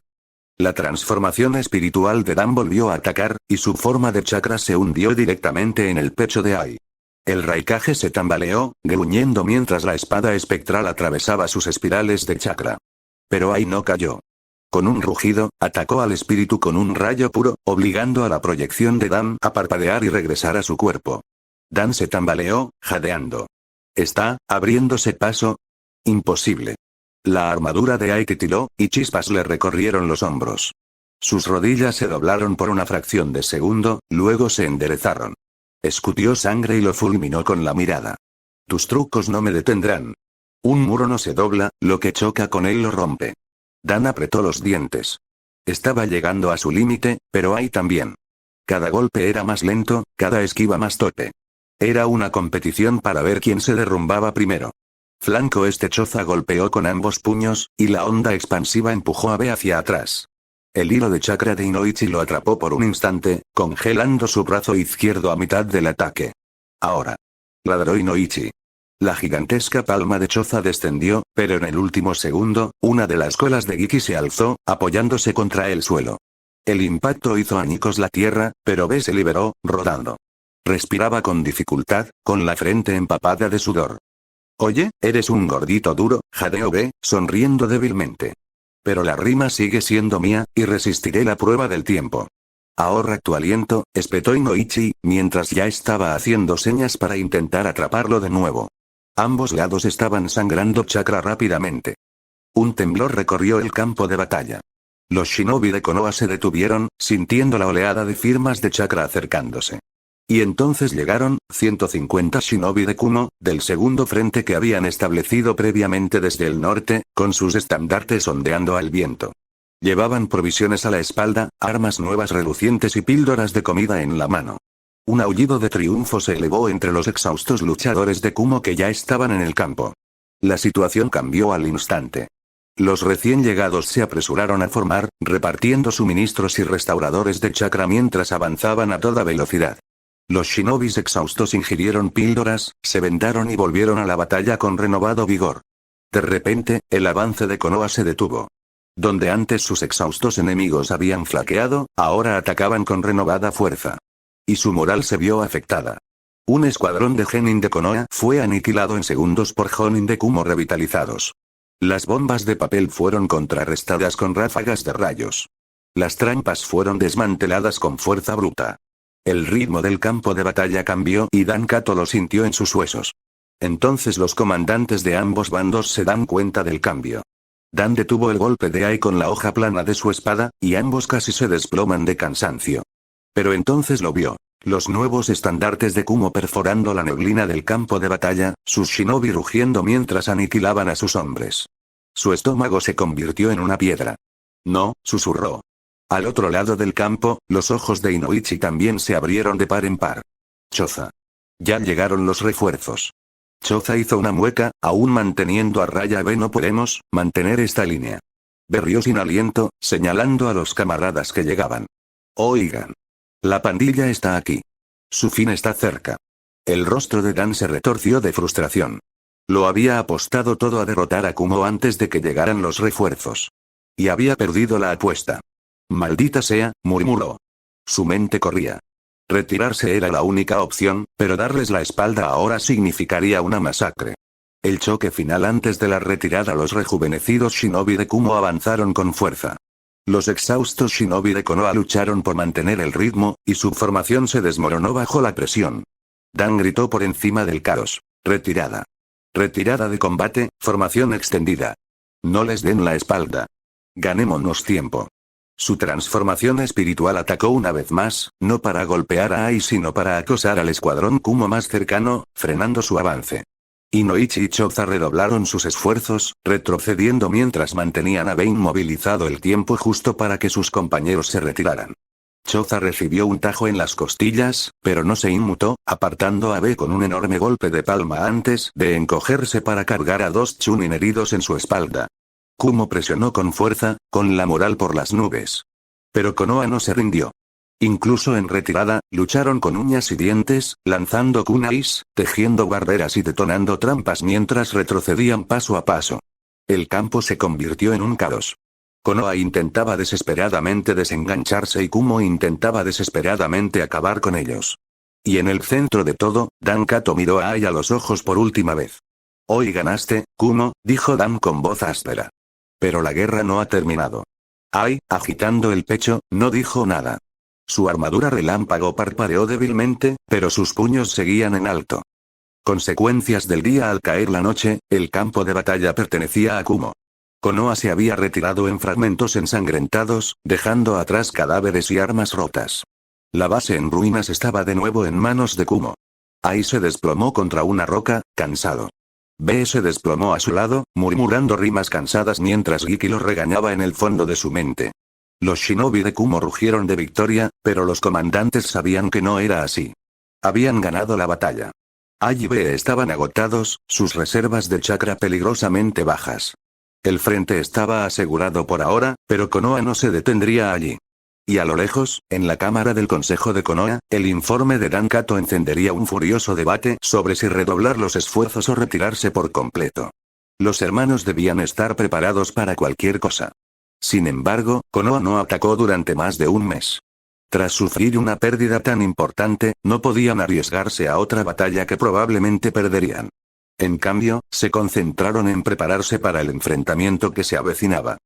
La transformación espiritual de Dan volvió a atacar, y su forma de chakra se hundió directamente en el pecho de Ai. El Raikage se tambaleó, gruñendo mientras la espada espectral atravesaba sus espirales de chakra. Pero Ai no cayó. Con un rugido, atacó al espíritu con un rayo puro, obligando a la proyección de Dan a parpadear y regresar a su cuerpo. Dan se tambaleó, jadeando. ¿Está abriéndose paso? Imposible. La armadura de Ai titiló, y chispas le recorrieron los hombros. Sus rodillas se doblaron por una fracción de segundo, luego se enderezaron. Escutió sangre y lo fulminó con la mirada. Tus trucos no me detendrán. Un muro no se dobla, lo que choca con él lo rompe. Dan apretó los dientes. Estaba llegando a su límite, pero Ai también. Cada golpe era más lento, cada esquiva más torpe. Era una competición para ver quién se derrumbaba primero. Flanco este Choza golpeó con ambos puños, y la onda expansiva empujó a B hacia atrás. El hilo de chakra de Inoichi lo atrapó por un instante, congelando su brazo izquierdo a mitad del ataque. Ahora. Ladró Inoichi. La gigantesca palma de Choza descendió, pero en el último segundo, una de las colas de Giki se alzó, apoyándose contra el suelo. El impacto hizo añicos la tierra, pero B se liberó, rodando. Respiraba con dificultad, con la frente empapada de sudor. Oye, eres un gordito duro, jadeó B, sonriendo débilmente. Pero la rima sigue siendo mía, y resistiré la prueba del tiempo. Ahorra tu aliento, espetó Inoichi, mientras ya estaba haciendo señas para intentar atraparlo de nuevo. Ambos lados estaban sangrando chakra rápidamente. Un temblor recorrió el campo de batalla. Los shinobi de Konoha se detuvieron, sintiendo la oleada de firmas de chakra acercándose. Y entonces llegaron, 150 shinobi de Kumo, del segundo frente que habían establecido previamente desde el norte, con sus estandartes ondeando al viento. Llevaban provisiones a la espalda, armas nuevas relucientes y píldoras de comida en la mano. Un aullido de triunfo se elevó entre los exhaustos luchadores de Kumo que ya estaban en el campo. La situación cambió al instante. Los recién llegados se apresuraron a formar, repartiendo suministros y restauradores de chakra mientras avanzaban a toda velocidad. Los shinobis exhaustos ingirieron píldoras, se vendaron y volvieron a la batalla con renovado vigor. De repente, el avance de Konoha se detuvo. Donde antes sus exhaustos enemigos habían flaqueado, ahora atacaban con renovada fuerza. Y su moral se vio afectada. Un escuadrón de genin de Konoha fue aniquilado en segundos por jonin de Kumo revitalizados. Las bombas de papel fueron contrarrestadas con ráfagas de rayos. Las trampas fueron desmanteladas con fuerza bruta. El ritmo del campo de batalla cambió y Dan Kato lo sintió en sus huesos. Entonces los comandantes de ambos bandos se dan cuenta del cambio. Dan detuvo el golpe de Ai con la hoja plana de su espada, y ambos casi se desploman de cansancio. Pero entonces lo vio. Los nuevos estandartes de Kumo perforando la neblina del campo de batalla, sus shinobi rugiendo mientras aniquilaban a sus hombres. Su estómago se convirtió en una piedra. No, susurró. Al otro lado del campo, los ojos de Inoichi también se abrieron de par en par. Choza. Ya llegaron los refuerzos. Choza hizo una mueca, aún manteniendo a raya B. No podemos mantener esta línea. Berrió sin aliento, señalando a los camaradas que llegaban. Oigan. La pandilla está aquí. Su fin está cerca. El rostro de Dan se retorció de frustración. Lo había apostado todo a derrotar a Kumo antes de que llegaran los refuerzos. Y había perdido la apuesta. Maldita sea, murmuró. Su mente corría. Retirarse era la única opción, pero darles la espalda ahora significaría una masacre. El choque final antes de la retirada. Los rejuvenecidos shinobi de Kumo avanzaron con fuerza. Los exhaustos shinobi de Konoha lucharon por mantener el ritmo, y su formación se desmoronó bajo la presión. Dan gritó por encima del caos. Retirada. Retirada de combate, formación extendida. No les den la espalda. Ganémonos tiempo. Su transformación espiritual atacó una vez más, no para golpear a Ai sino para acosar al escuadrón Kumo más cercano, frenando su avance. Inoichi y Choza redoblaron sus esfuerzos, retrocediendo mientras mantenían a Abe inmovilizado el tiempo justo para que sus compañeros se retiraran. Choza recibió un tajo en las costillas, pero no se inmutó, apartando a Abe con un enorme golpe de palma antes de encogerse para cargar a dos Chunin heridos en su espalda. Kumo presionó con fuerza, con la moral por las nubes. Pero Konoha no se rindió. Incluso en retirada, lucharon con uñas y dientes, lanzando kunais, tejiendo barreras y detonando trampas mientras retrocedían paso a paso. El campo se convirtió en un caos. Konoha intentaba desesperadamente desengancharse y Kumo intentaba desesperadamente acabar con ellos. Y en el centro de todo, Dan Kato miró a Ai a los ojos por última vez. «Hoy ganaste, Kumo», dijo Dan con voz áspera. Pero la guerra no ha terminado. Ai, agitando el pecho, no dijo nada. Su armadura relámpago parpadeó débilmente, pero sus puños seguían en alto. Consecuencias del día al caer la noche, el campo de batalla pertenecía a Kumo. Konoha se había retirado en fragmentos ensangrentados, dejando atrás cadáveres y armas rotas. La base en ruinas estaba de nuevo en manos de Kumo. Ai se desplomó contra una roca, cansado. B se desplomó a su lado, murmurando rimas cansadas mientras Giki lo regañaba en el fondo de su mente. Los shinobi de Kumo rugieron de victoria, pero los comandantes sabían que no era así. Habían ganado la batalla. Ai y B estaban agotados, sus reservas de chakra peligrosamente bajas. El frente estaba asegurado por ahora, pero Konoha no se detendría allí. Y a lo lejos, en la cámara del consejo de Konoha, el informe de Dan Kato encendería un furioso debate sobre si redoblar los esfuerzos o retirarse por completo. Los hermanos debían estar preparados para cualquier cosa. Sin embargo, Konoha no atacó durante más de un mes. Tras sufrir una pérdida tan importante, no podían arriesgarse a otra batalla que probablemente perderían. En cambio, se concentraron en prepararse para el enfrentamiento que se avecinaba.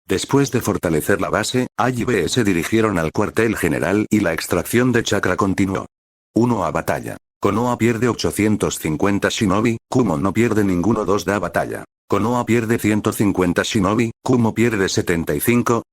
Después de fortalecer la base, Ai y B se dirigieron al cuartel general y la extracción de chakra continuó. 1 a batalla. Konoha pierde 850 shinobi, Kumo no pierde ninguno. 2 da batalla. Konoha pierde 150 shinobi, Kumo pierde 75,